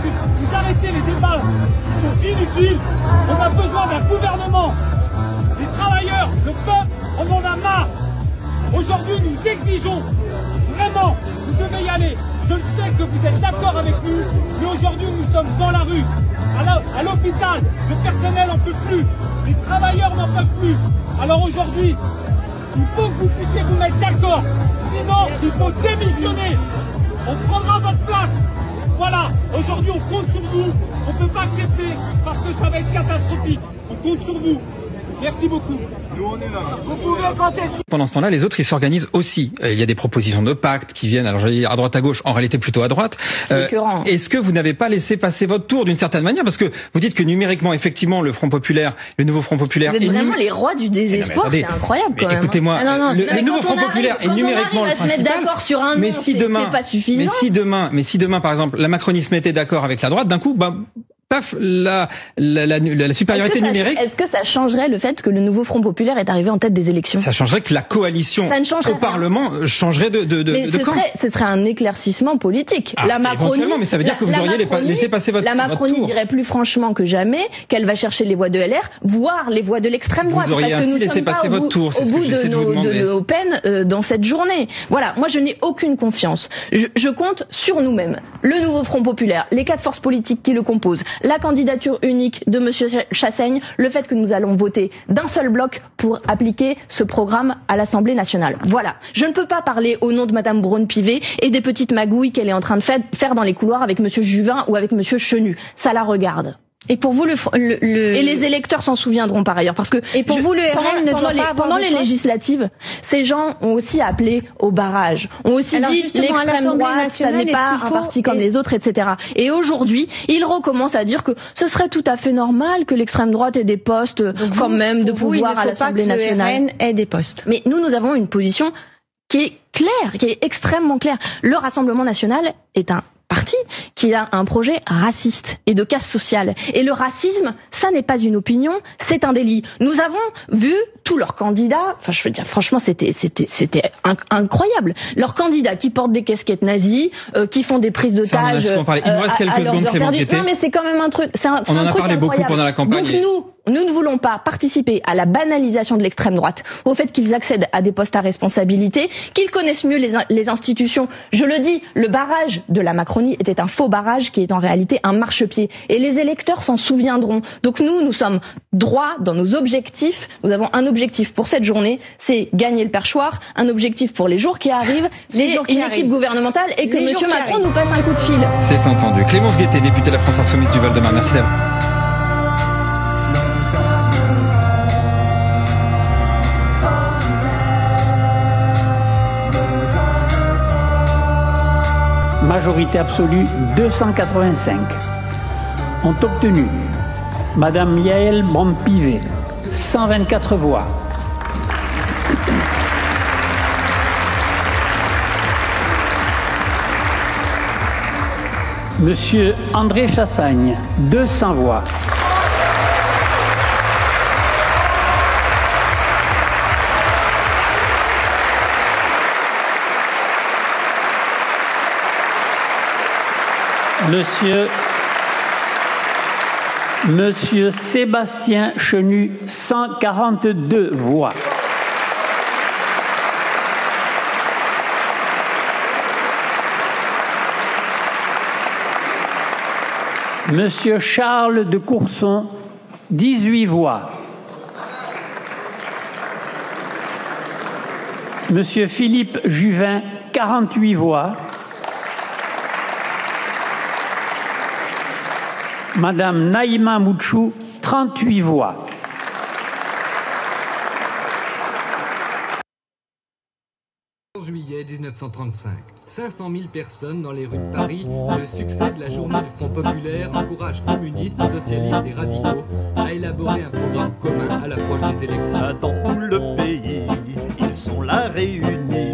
vous arrêtez les débats qui sont inutiles. On a besoin d'un gouvernement. Les travailleurs, le peuple, on en a marre. Aujourd'hui, nous exigeons vraiment, vous devez y aller. Je le sais que vous êtes d'accord avec nous, mais aujourd'hui, nous sommes dans la rue. À l'hôpital, le personnel n'en peut plus. Les travailleurs n'en peuvent plus. Alors aujourd'hui, il faut que vous puissiez vous mettre d'accord. Sinon, il faut démissionner. On prendra votre place. Voilà, aujourd'hui on compte sur vous. On ne peut pas accepter parce que ça va être catastrophique. On compte sur vous. Merci beaucoup. Nous on est là. Vous pouvez compter. Pendant ce temps-là, les autres, ils s'organisent aussi. Il y a des propositions de pacte qui viennent, alors j'allais dire à droite à gauche, en réalité plutôt à droite. Est-ce que vous n'avez pas laissé passer votre tour d'une certaine manière? Parce que vous dites que numériquement, effectivement, le Front Populaire, le nouveau Front Populaire... Vous êtes vraiment les rois du désespoir, c'est incroyable quand même. Écoutez-moi, le nouveau Front Populaire est numériquement le principal. Se mettre d'accord sur un nom, c'est pas suffisant. Mais si demain, par exemple, la Macronie se mettait d'accord avec la droite, d'un coup, paf, la supériorité numérique. Est-ce que ça changerait le fait que le nouveau Front Populaire est arrivé en tête des élections? Ça changerait que la coalition au Parlement changerait de camp. Ce serait un éclaircissement politique. La Macronie, mais ça veut dire que vous auriez laissé passer votre tour. La Macronie dirait plus franchement que jamais qu'elle va chercher les voix de LR, voire les voix de l'extrême droite. Vous auriez parce que nous laissé passer votre tour, au bout de nos peines dans cette journée. Voilà, moi je n'ai aucune confiance. Je compte sur nous-mêmes. Le nouveau Front Populaire, les 4 forces politiques qui le composent, la candidature unique de monsieur Chassaigne, le fait que nous allons voter d'un seul bloc pour appliquer ce programme à l'Assemblée nationale. Voilà. Je ne peux pas parler au nom de madame Braun-Pivet et des petites magouilles qu'elle est en train de faire dans les couloirs avec monsieur Juvin ou avec monsieur Chenu. Ça la regarde. Et pour vous, et les électeurs s'en souviendront par ailleurs, parce que pour vous, le RN ne doit pas avoir pendant les législatives, ces gens ont aussi appelé au barrage, ont aussi dit l'extrême droite, ça n'est pas un parti comme les autres, etc. Et aujourd'hui, ils recommencent à dire que ce serait tout à fait normal que l'extrême droite ait des postes quand même de pouvoir à l'Assemblée nationale. Le RN ait des postes. Mais nous avons une position qui est claire, qui est extrêmement claire. Le Rassemblement national est un parti qui a un projet raciste et de casse sociale. Et le racisme, ça n'est pas une opinion, c'est un délit. Nous avons vu tous leurs candidats, enfin je veux dire franchement c'était incroyable. Leurs candidats qui portent des casquettes nazies, qui font des prises d'otages. Il nous reste quelques secondes, Clémence Guettet. Non mais c'est quand même un truc, c'est un truc incroyable. On en a parlé beaucoup pendant la campagne. Donc nous ne voulons pas participer à la banalisation de l'extrême droite, au fait qu'ils accèdent à des postes à responsabilité, qu'ils connaissent mieux les institutions. Je le dis, le barrage de la Macronie était un faux barrage qui est en réalité un marchepied. Et les électeurs s'en souviendront. Donc nous sommes droits dans nos objectifs. Nous avons un objectif pour cette journée, c'est gagner le perchoir. Un objectif pour les jours qui arrivent, une équipe gouvernementale et que M. Macron nous passe un coup de fil. C'est entendu. Clémence Guettet, députée de la France Insoumise du Val-de-Marne. Merci d'avoir. Majorité absolue 285. Ont obtenu Madame Yaël Braun-Pivet 124 voix. Monsieur André Chassaigne 200 voix. Monsieur Sébastien Chenu, 142 voix. Monsieur Charles de Courson, 18 voix. Monsieur Philippe Juvin, 48 voix. Madame Naïma Moutchou, 38 voix. En juillet 1935, 500 000 personnes dans les rues de Paris. Le succès de la journée du Front Populaire encourage communistes, socialistes et radicaux à élaborer un programme commun à l'approche des élections. Dans tout le pays, ils sont là réunis.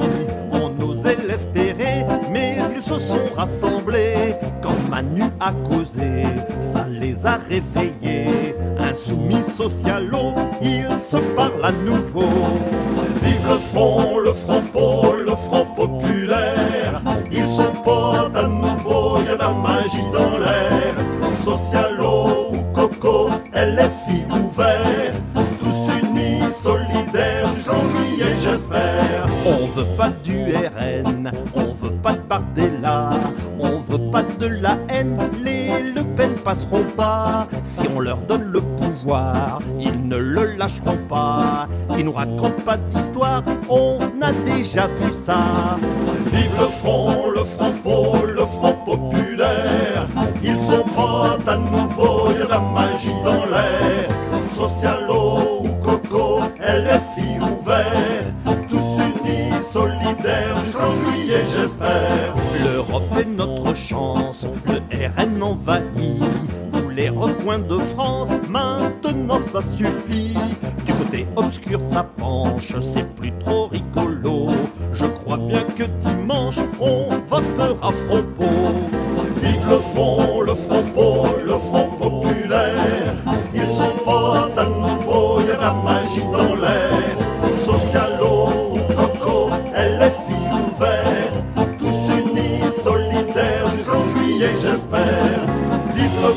On osait l'espérer, mais ils se sont rassemblés. Quand Manu a causé, ça les a réveillés. Insoumis socialo, ils se parlent à nouveau. Vive le front pôle, le front populaire. Ils sont potes à nouveau, y a de la magie dans l'air. Pen. On veut pas de Bardella, on veut pas de la haine. Les Le Pen passeront pas. Si on leur donne le pouvoir, ils ne le lâcheront pas. Qui nous raconte pas d'histoire, on a déjà vu ça. Vive le front populaire. Ils sont potes à nouveau, y a de la magie dans l'air. Socialo ou Coco, LFI ou Vert, tous unis, solidaires, jusqu'en juillet j'espère. L'Europe est notre chance, le RN envahit tous les recoins de France, maintenant ça suffit. Du côté obscur ça penche, c'est plus trop rigolo. Je crois bien que dimanche on votera Fropo. Vive le front populaire. Ils sont potes à nouveau, y a la magie dans l'air. Socialo, Coco, LFI ou Vert, tous unis, solidaires, jusqu'en juillet j'espère. Vive le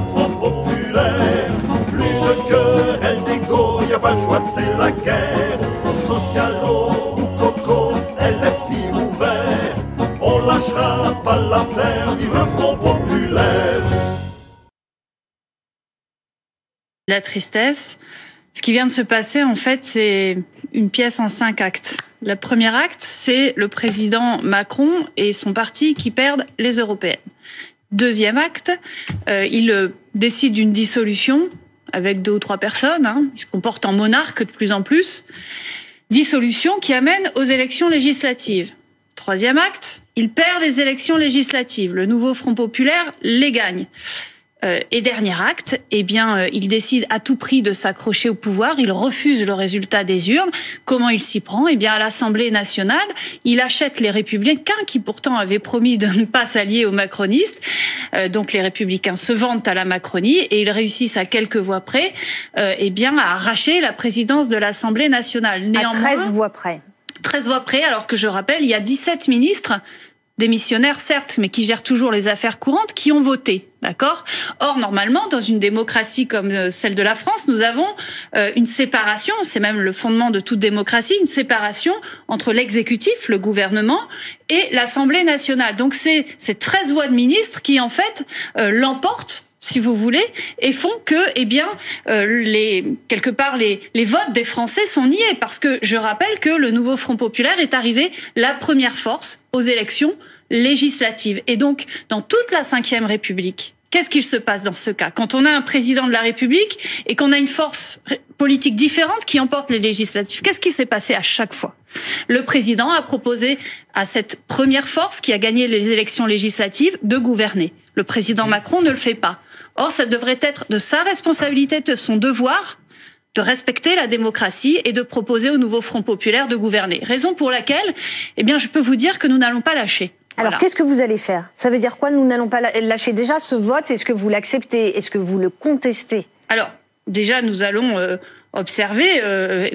front populaire. Plus de querelle d'égo, y a pas le choix, c'est la guerre. Socialo ou Coco, LFI ou Vert, on lâchera pas l'affaire. Vive le Front populaire. La tristesse, ce qui vient de se passer, en fait, c'est une pièce en 5 actes. Le premier acte, c'est le président Macron et son parti qui perdent les européennes. Deuxième acte, il décide d'une dissolution avec 2 ou 3 personnes. Il se comporte en monarque de plus en plus. Dissolution qui amène aux élections législatives. Troisième acte, il perd les élections législatives. Le nouveau Front populaire les gagne. Et dernier acte, il décide à tout prix de s'accrocher au pouvoir. Il refuse le résultat des urnes. Comment il s'y prend ? À l'Assemblée nationale, il achète les Républicains qui pourtant avaient promis de ne pas s'allier aux macronistes. Donc les Républicains se vantent à la Macronie et ils réussissent à quelques voix près, à arracher la présidence de l'Assemblée nationale. Néanmoins, à 13 voix près. 13 voix près, alors que je rappelle, il y a 17 ministres démissionnaires certes, mais qui gèrent toujours les affaires courantes, qui ont voté, d'accord ? Or, normalement, dans une démocratie comme celle de la France, nous avons une séparation, c'est même le fondement de toute démocratie, une séparation entre l'exécutif, le gouvernement, et l'Assemblée nationale. Donc, c'est 13 voix de ministres qui, en fait, l'emportent, si vous voulez, et font que, les votes des Français sont niés. Parce que je rappelle que le nouveau Front populaire est arrivé la première force aux élections législatives. Et donc, dans toute la Ve République, qu'est-ce qu'il se passe dans ce cas ? Quand on a un président de la République et qu'on a une force politique différente qui emporte les législatives, qu'est-ce qui s'est passé à chaque fois ? Le président a proposé à cette première force qui a gagné les élections législatives de gouverner. Le président Macron ne le fait pas. Or, ça devrait être de sa responsabilité, de son devoir, de respecter la démocratie et de proposer au nouveau Front populaire de gouverner. Raison pour laquelle, je peux vous dire que nous n'allons pas lâcher. Alors, qu'est-ce que vous allez faire ? Ça veut dire quoi, nous n'allons pas lâcher ? Déjà, ce vote, est-ce que vous l'acceptez ? Est-ce que vous le contestez ? Alors, déjà, nous allons observer.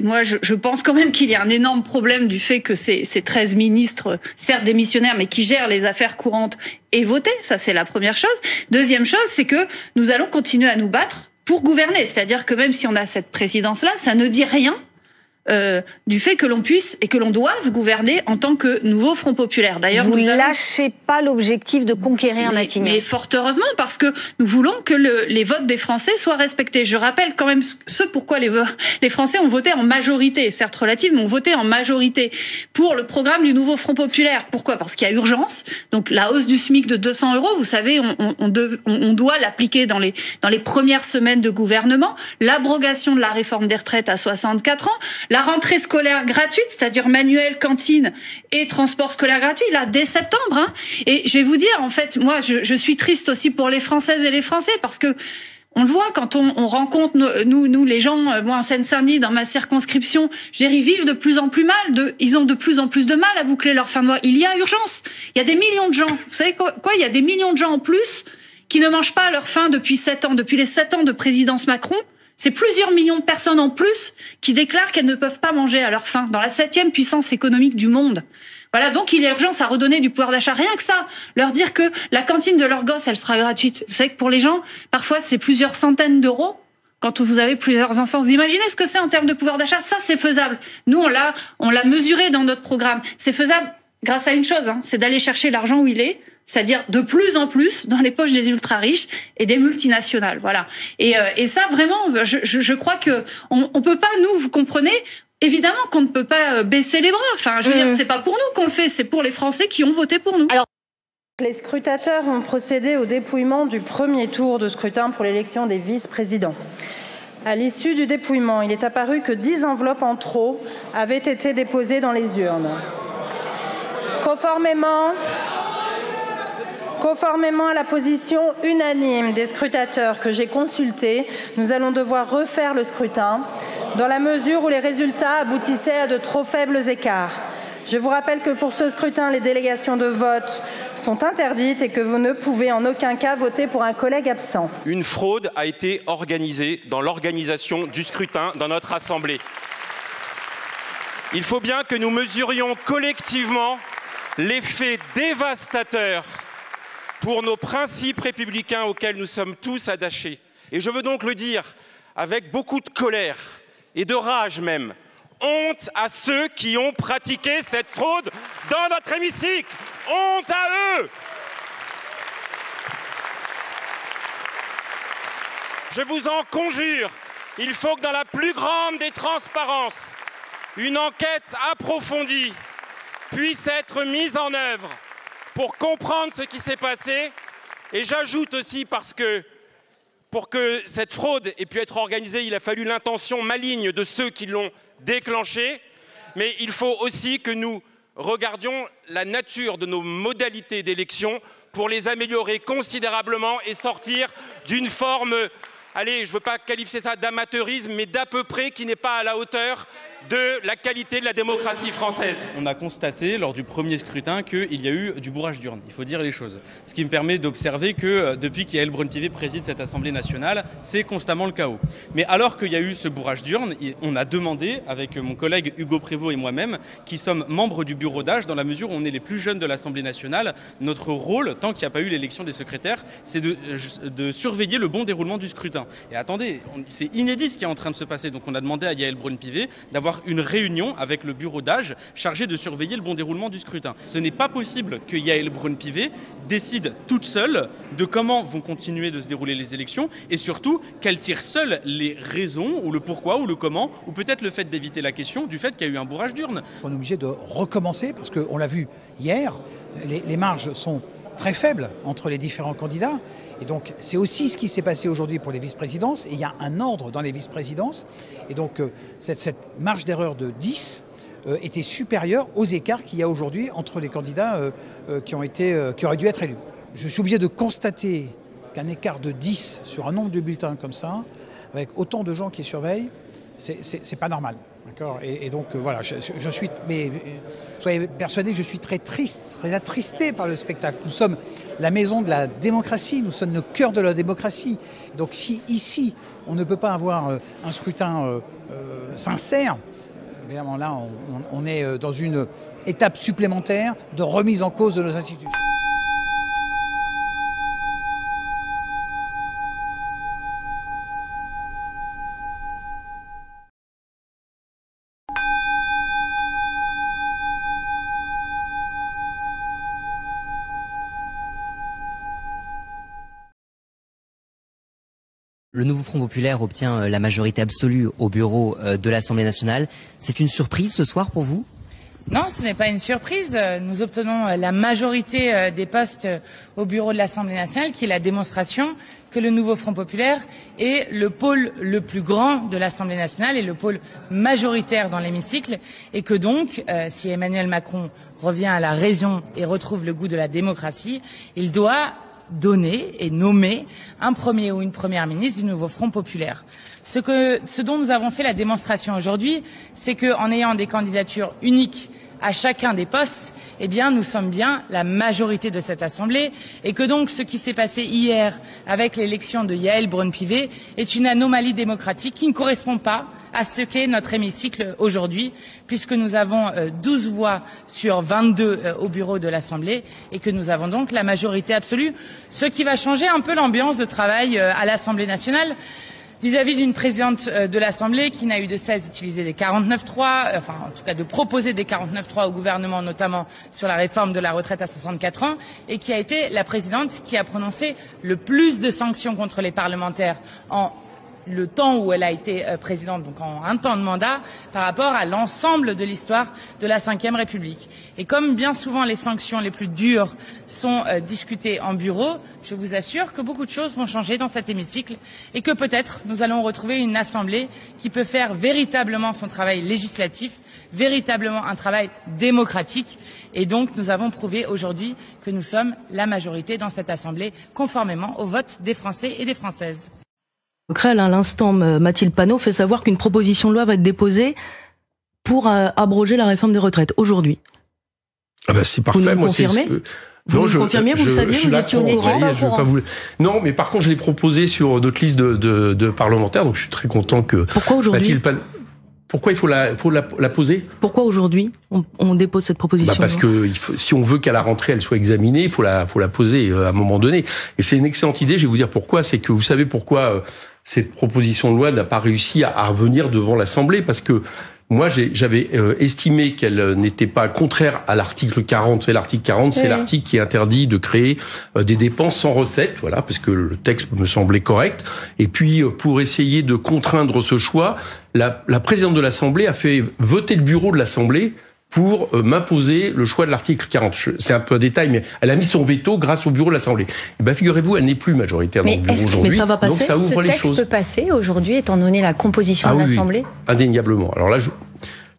Moi, je pense quand même qu'il y a un énorme problème du fait que ces 13 ministres, certes démissionnaires, mais qui gèrent les affaires courantes, aient voté. Ça, c'est la première chose. Deuxième chose, c'est que nous allons continuer à nous battre pour gouverner. C'est-à-dire que même si on a cette présidence-là, ça ne dit rien du fait que l'on puisse et que l'on doive gouverner en tant que nouveau Front populaire. D'ailleurs, vous lâchez pas l'objectif de conquérir Matignon. Mais fort heureusement, parce que nous voulons que les votes des Français soient respectés. Je rappelle quand même ce pourquoi les Français ont voté en majorité, certes relative, mais ont voté en majorité pour le programme du nouveau Front populaire. Pourquoi ? Parce qu'il y a urgence. Donc la hausse du SMIC de 200 €, vous savez, on doit l'appliquer dans les premières semaines de gouvernement. L'abrogation de la réforme des retraites à 64 ans. La rentrée scolaire gratuite, c'est-à-dire manuel, cantine et transport scolaire gratuit, là, dès septembre. Et je vais vous dire, en fait, moi, je suis triste aussi pour les Françaises et les Français, parce que on le voit quand on rencontre nous les gens, moi en Seine-Saint-Denis, dans ma circonscription, ils vivent de plus en plus mal, ils ont de plus en plus de mal à boucler leur fin de mois. Il y a urgence. Il y a des millions de gens. Vous savez quoi ? Il y a des millions de gens en plus qui ne mangent pas leur faim depuis 7 ans, depuis les 7 ans de présidence Macron. C'est plusieurs millions de personnes en plus qui déclarent qu'elles ne peuvent pas manger à leur faim, dans la 7e puissance économique du monde. Voilà, donc il y a urgence à redonner du pouvoir d'achat. Rien que ça, leur dire que la cantine de leur gosse, elle sera gratuite. Vous savez que pour les gens, parfois, c'est plusieurs centaines d'euros quand vous avez plusieurs enfants. Vous imaginez ce que c'est en termes de pouvoir d'achat? Ça, c'est faisable. Nous, on l'a mesuré dans notre programme. C'est faisable grâce à une chose, c'est d'aller chercher l'argent où il est, c'est-à-dire de plus en plus dans les poches des ultra-riches et des multinationales. Voilà. Et ça, vraiment, je crois que on peut pas, nous, vous comprenez, évidemment qu'on ne peut pas baisser les bras. Enfin, je veux dire, c'est pas pour nous qu'on le fait, c'est pour les Français qui ont voté pour nous. Alors, les scrutateurs ont procédé au dépouillement du premier tour de scrutin pour l'élection des vice-présidents. À l'issue du dépouillement, il est apparu que 10 enveloppes en trop avaient été déposées dans les urnes. Conformément à la position unanime des scrutateurs que j'ai consultés, nous allons devoir refaire le scrutin dans la mesure où les résultats aboutissaient à de trop faibles écarts. Je vous rappelle que pour ce scrutin, les délégations de vote sont interdites et que vous ne pouvez en aucun cas voter pour un collègue absent. Une fraude a été organisée dans l'organisation du scrutin dans notre Assemblée. Il faut bien que nous mesurions collectivement l'effet dévastateur pour nos principes républicains auxquels nous sommes tous attachés. Et je veux donc le dire avec beaucoup de colère et de rage même. Honte à ceux qui ont pratiqué cette fraude dans notre hémicycle. Honte à eux. Je vous en conjure, il faut que dans la plus grande des transparences, une enquête approfondie puisse être mise en œuvre pour comprendre ce qui s'est passé. Et j'ajoute aussi parce que pour que cette fraude ait pu être organisée, il a fallu l'intention maligne de ceux qui l'ont déclenchée. Mais il faut aussi que nous regardions la nature de nos modalités d'élection pour les améliorer considérablement et sortir d'une forme, allez, je ne veux pas qualifier ça d'amateurisme, mais d'à peu près qui n'est pas à la hauteur de la qualité de la démocratie française. On a constaté lors du premier scrutin qu'il y a eu du bourrage d'urnes, il faut dire les choses. Ce qui me permet d'observer que depuis qu'Yaël Braun-Pivet préside cette Assemblée nationale, c'est constamment le chaos. Mais alors qu'il y a eu ce bourrage d'urnes, on a demandé, avec mon collègue Hugo Prévost et moi-même, qui sommes membres du bureau d'âge, dans la mesure où on est les plus jeunes de l'Assemblée nationale, notre rôle, tant qu'il n'y a pas eu l'élection des secrétaires, c'est de surveiller le bon déroulement du scrutin. Et attendez, c'est inédit ce qui est en train de se passer. Donc on a demandé à Yaël Braun-Pivet d'avoir une réunion avec le bureau d'âge chargé de surveiller le bon déroulement du scrutin. Ce n'est pas possible que Yaël Braun-Pivet décide toute seule de comment vont continuer de se dérouler les élections et surtout qu'elle tire seule les raisons ou le pourquoi ou le comment ou peut-être le fait d'éviter la question du fait qu'il y a eu un bourrage d'urnes. On est obligé de recommencer parce qu'on l'a vu hier, les marges sont très faibles entre les différents candidats. Et donc, c'est aussi ce qui s'est passé aujourd'hui pour les vice-présidences. Et il y a un ordre dans les vice-présidences. Et donc, cette marge d'erreur de 10 était supérieure aux écarts qu'il y a aujourd'hui entre les candidats qui auraient dû être élus. Je suis obligé de constater qu'un écart de 10 sur un nombre de bulletins comme ça, avec autant de gens qui surveillent, c'est pas normal. D'accord. Et donc voilà, je suis, mais soyez persuadés que je suis très triste, très attristé par le spectacle. Nous sommes la maison de la démocratie, nous sommes le cœur de la démocratie. Et donc si ici on ne peut pas avoir un scrutin sincère, évidemment là on est dans une étape supplémentaire de remise en cause de nos institutions. Le nouveau Front populaire obtient la majorité absolue au bureau de l'Assemblée nationale. C'est une surprise ce soir pour vous ? Non, ce n'est pas une surprise. Nous obtenons la majorité des postes au bureau de l'Assemblée nationale, qui est la démonstration que le nouveau Front populaire est le pôle le plus grand de l'Assemblée nationale et le pôle majoritaire dans l'hémicycle, et que donc, si Emmanuel Macron revient à la raison et retrouve le goût de la démocratie, il doit donner et nommer un premier ou une première ministre du nouveau Front populaire. Ce dont nous avons fait la démonstration aujourd'hui, c'est qu'en ayant des candidatures uniques à chacun des postes, eh bien, nous sommes bien la majorité de cette Assemblée et que donc ce qui s'est passé hier avec l'élection de Yaël Braun-Pivet est une anomalie démocratique qui ne correspond pas à ce qu'est notre hémicycle aujourd'hui, puisque nous avons 12 voix sur 22 au bureau de l'Assemblée et que nous avons donc la majorité absolue, ce qui va changer un peu l'ambiance de travail à l'Assemblée nationale. vis-à-vis d'une présidente de l'Assemblée qui n'a eu de cesse d'utiliser les 49.3, enfin en tout cas de proposer des 49.3 au gouvernement, notamment sur la réforme de la retraite à 64 ans, et qui a été la présidente qui a prononcé le plus de sanctions contre les parlementaires en le temps où elle a été présidente, donc en un temps de mandat, par rapport à l'ensemble de l'histoire de la Ve République. Et comme bien souvent les sanctions les plus dures sont discutées en bureau, je vous assure que beaucoup de choses vont changer dans cet hémicycle et que peut-être nous allons retrouver une Assemblée qui peut faire véritablement son travail législatif, véritablement un travail démocratique. Et donc nous avons prouvé aujourd'hui que nous sommes la majorité dans cette Assemblée, conformément au vote des Français et des Françaises. À l'instant, Mathilde Panot fait savoir qu'une proposition de loi va être déposée pour abroger la réforme des retraites aujourd'hui. Ah bah c'est parfait. Vous nous confirmez ? Vous le confirmiez, vous le saviez, vous étiez au courant. Non, mais par contre, je l'ai proposé sur notre liste de parlementaires, donc je suis très content que Pourquoi aujourd'hui Mathilde Panot... Pourquoi il faut la poser ? Pourquoi aujourd'hui on dépose cette proposition ? Parce que si on veut qu'à la rentrée elle soit examinée, il faut la poser à un moment donné. Et c'est une excellente idée. Je vais vous dire pourquoi. C'est que vous savez pourquoi cette proposition de loi n'a pas réussi à revenir devant l'Assemblée, parce que moi, j'avais estimé qu'elle n'était pas contraire à l'article 40. Et l'article 40, c'est l'article qui interdit de créer des dépenses sans recette, voilà, parce que le texte me semblait correct. Et puis, pour essayer de contraindre ce choix, la présidente de l'Assemblée a fait voter le bureau de l'Assemblée pour m'imposer le choix de l'article 40. C'est un peu un détail, mais elle a mis son veto grâce au bureau de l'Assemblée. Et ben, figurez-vous, elle n'est plus majoritaire dans le bureau aujourd'hui. Mais ça va passer. Donc ça ouvre les choses. Ce texte peut passer aujourd'hui, étant donné la composition de l'Assemblée ? Oui, indéniablement. Alors là,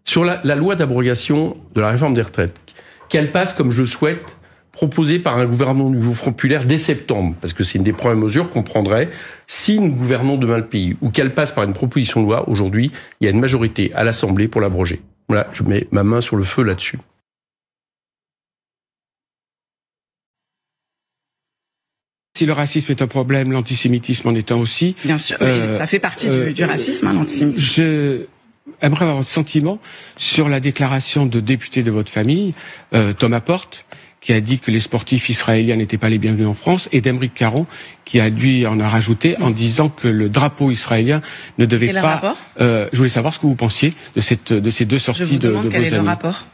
sur la loi d'abrogation de la réforme des retraites, qu'elle passe comme je souhaite, proposée par un gouvernement nouveau Front populaire dès septembre, parce que c'est une des premières mesures qu'on prendrait si nous gouvernons demain le pays, ou qu'elle passe par une proposition de loi, aujourd'hui, il y a une majorité à l'Assemblée pour l'abroger. Voilà, je mets ma main sur le feu là-dessus. Si le racisme est un problème, l'antisémitisme en est un aussi. Bien sûr, ça fait partie du racisme, l'antisémitisme. Je aimerais avoir votre sentiment sur la déclaration de député de votre famille, Thomas Porte, qui a dit que les sportifs israéliens n'étaient pas les bienvenus en France, et d'Aymeric Caron, qui en a rajouté en disant que le drapeau israélien ne devait pas... rapport je voulais savoir ce que vous pensiez de ces deux sorties de vos amis. Quel est le rapport ?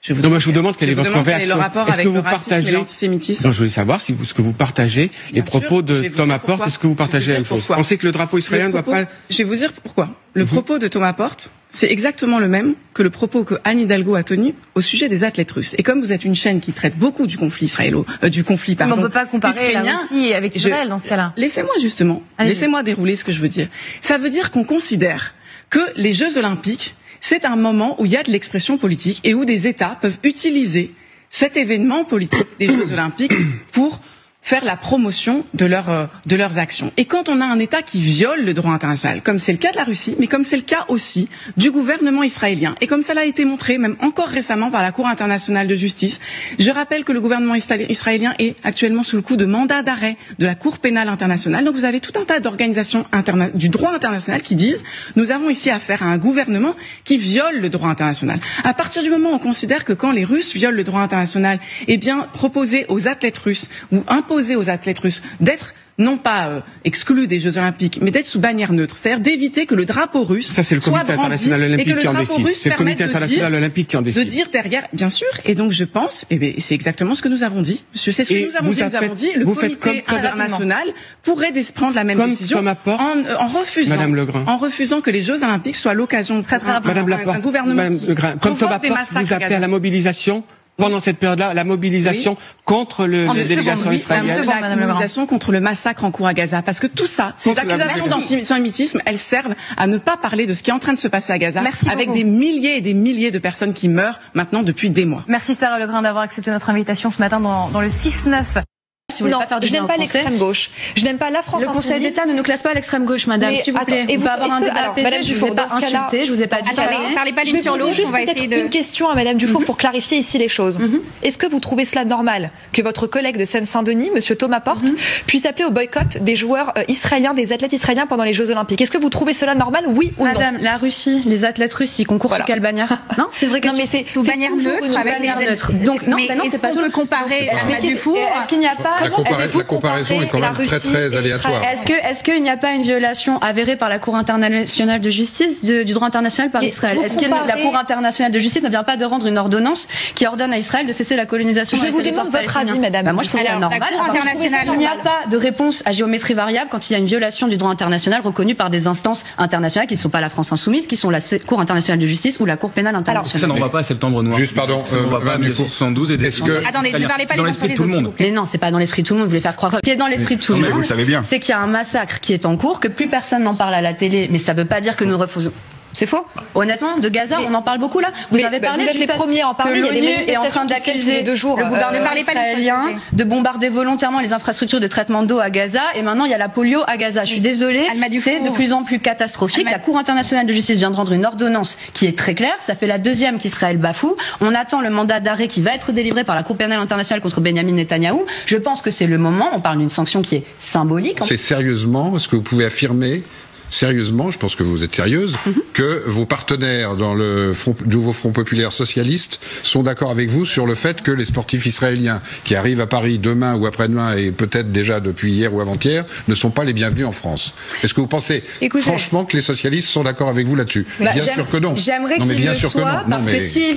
Je vous demande quelle est votre réaction. Est-ce que vous partagez l'antisémitisme ? Non, je voulais savoir ce que vous partagez les propos de Thomas Porte. Est-ce que vous partagez la même chose ? Vous pensez que le drapeau israélien ne doit pas... Je vais vous dire pourquoi. Le propos de Thomas Porte, c'est exactement le même que le propos que Anne Hidalgo a tenu au sujet des athlètes russes. Et comme vous êtes une chaîne qui traite beaucoup du conflit Mais on ne peut pas comparer la Russie avec Israël dans ce cas-là. Laissez-moi dérouler ce que je veux dire. Ça veut dire qu'on considère que les Jeux Olympiques, c'est un moment où il y a de l'expression politique et où des États peuvent utiliser cet événement politique des Jeux Olympiques pour faire la promotion de leurs actions. Et quand on a un État qui viole le droit international, comme c'est le cas de la Russie, mais comme c'est le cas aussi du gouvernement israélien, et comme cela a été montré même encore récemment par la Cour internationale de justice, je rappelle que le gouvernement israélien est actuellement sous le coup de mandat d'arrêt de la Cour pénale internationale. Donc vous avez tout un tas d'organisations du droit international qui disent nous avons ici affaire à un gouvernement qui viole le droit international. À partir du moment où on considère que quand les Russes violent le droit international, eh bien proposer aux athlètes russes ou imposer aux athlètes russes d'être non pas exclus des Jeux Olympiques, mais d'être sous bannière neutre, c'est-à-dire d'éviter que le drapeau russe ça, c'est le Comité international olympique qui en décide. C'est le Comité international olympique qui en décide. De dire derrière, bien sûr, et donc je pense, et c'est exactement ce que nous avons dit, monsieur, c'est ce que nous avons dit. Nous avons dit, le Comité international pourrait prendre la même décision en refusant que les Jeux Olympiques soient l'occasion d'un gouvernement qui provoque des massacres. Vous appelez à la mobilisation pendant cette période-là, la mobilisation contre la délégation israélienne. La mobilisation contre le massacre en cours à Gaza. Parce que tout ça, ces accusations d'antisémitisme, elles servent à ne pas parler de ce qui est en train de se passer à Gaza, avec des milliers et des milliers de personnes qui meurent maintenant depuis des mois. Merci Sarah Legrain d'avoir accepté notre invitation ce matin dans le 6-9. Si non, je n'aime pas l'extrême gauche. Je n'aime pas la France insoumise. Le Conseil d'État ne nous classe pas à l'extrême gauche, madame, s'il vous plaît. On peut avoir un débat apaisé, je vous ai pas insulté, je vous ai pas dit. Parlez pas l'une sur l'autre, on va essayer de... Une question à madame Dufour pour clarifier ici les choses. Est-ce que vous trouvez cela normal que votre collègue de Seine-Saint-Denis, monsieur Thomas Porte, puisse appeler au boycott des joueurs israéliens, des athlètes israéliens pendant les Jeux Olympiques? Est-ce que vous trouvez cela normal, oui ou non? Madame, la Russie, les athlètes russes, ils concourent sous quelle bannière? Non, c'est vrai que non, mais c'est sous bannière neutre. Donc non, c'est pas tout le comparer à Dufour. Est-ce qu'il n'y a pas la comparaison est quand même très aléatoire. Est-ce qu'il n'y a pas une violation avérée par la Cour internationale de justice du droit international par Israël? Est-ce que la Cour internationale de justice ne vient pas de rendre une ordonnance qui ordonne à Israël de cesser la colonisation? Je vous demande votre avis, madame. Moi, je trouve ça normal. Il n'y a pas de réponse à géométrie variable quand il y a une violation du droit international reconnue par des instances internationales qui ne sont pas la France insoumise, qui sont la Cour internationale de justice ou la Cour pénale internationale. Ça n'en va pas à Septembre Noir. Juste, pardon, ça n'en va pas à 1972 et attendez, ne parlez pas dans l'esprit de tout le monde. Mais non, c'est pas dans l'esprit de tout le monde. Vous voulez faire croire. Ce qui est dans l'esprit de tout le monde, c'est qu'il y a un massacre qui est en cours, que plus personne n'en parle à la télé, mais ça ne veut pas dire que nous refusons. C'est faux. Honnêtement, de Gaza, on en parle beaucoup là. Vous avez parlé du fait que l'ONU est en train d'accuser le gouvernement israélien de bombarder volontairement les infrastructures de traitement d'eau à Gaza, et maintenant il y a la polio à Gaza. Je suis désolée, c'est de plus en plus catastrophique. La Cour internationale de justice vient de rendre une ordonnance qui est très claire. Ça fait la deuxième qu'Israël bafoue. On attend le mandat d'arrêt qui va être délivré par la Cour pénale internationale contre Benjamin Netanyahou. Je pense que c'est le moment. On parle d'une sanction qui est symbolique. C'est sérieusement, est-ce que vous pouvez affirmer sérieusement, je pense que vous êtes sérieuse, que vos partenaires dans le nouveau Front populaire socialiste sont d'accord avec vous sur le fait que les sportifs israéliens qui arrivent à Paris demain ou après-demain et peut-être déjà depuis hier ou avant-hier ne sont pas les bienvenus en France? Est-ce que vous pensez franchement que les socialistes sont d'accord avec vous là-dessus? Bien sûr que non. J'aimerais qu'ils le soient, parce que s'ils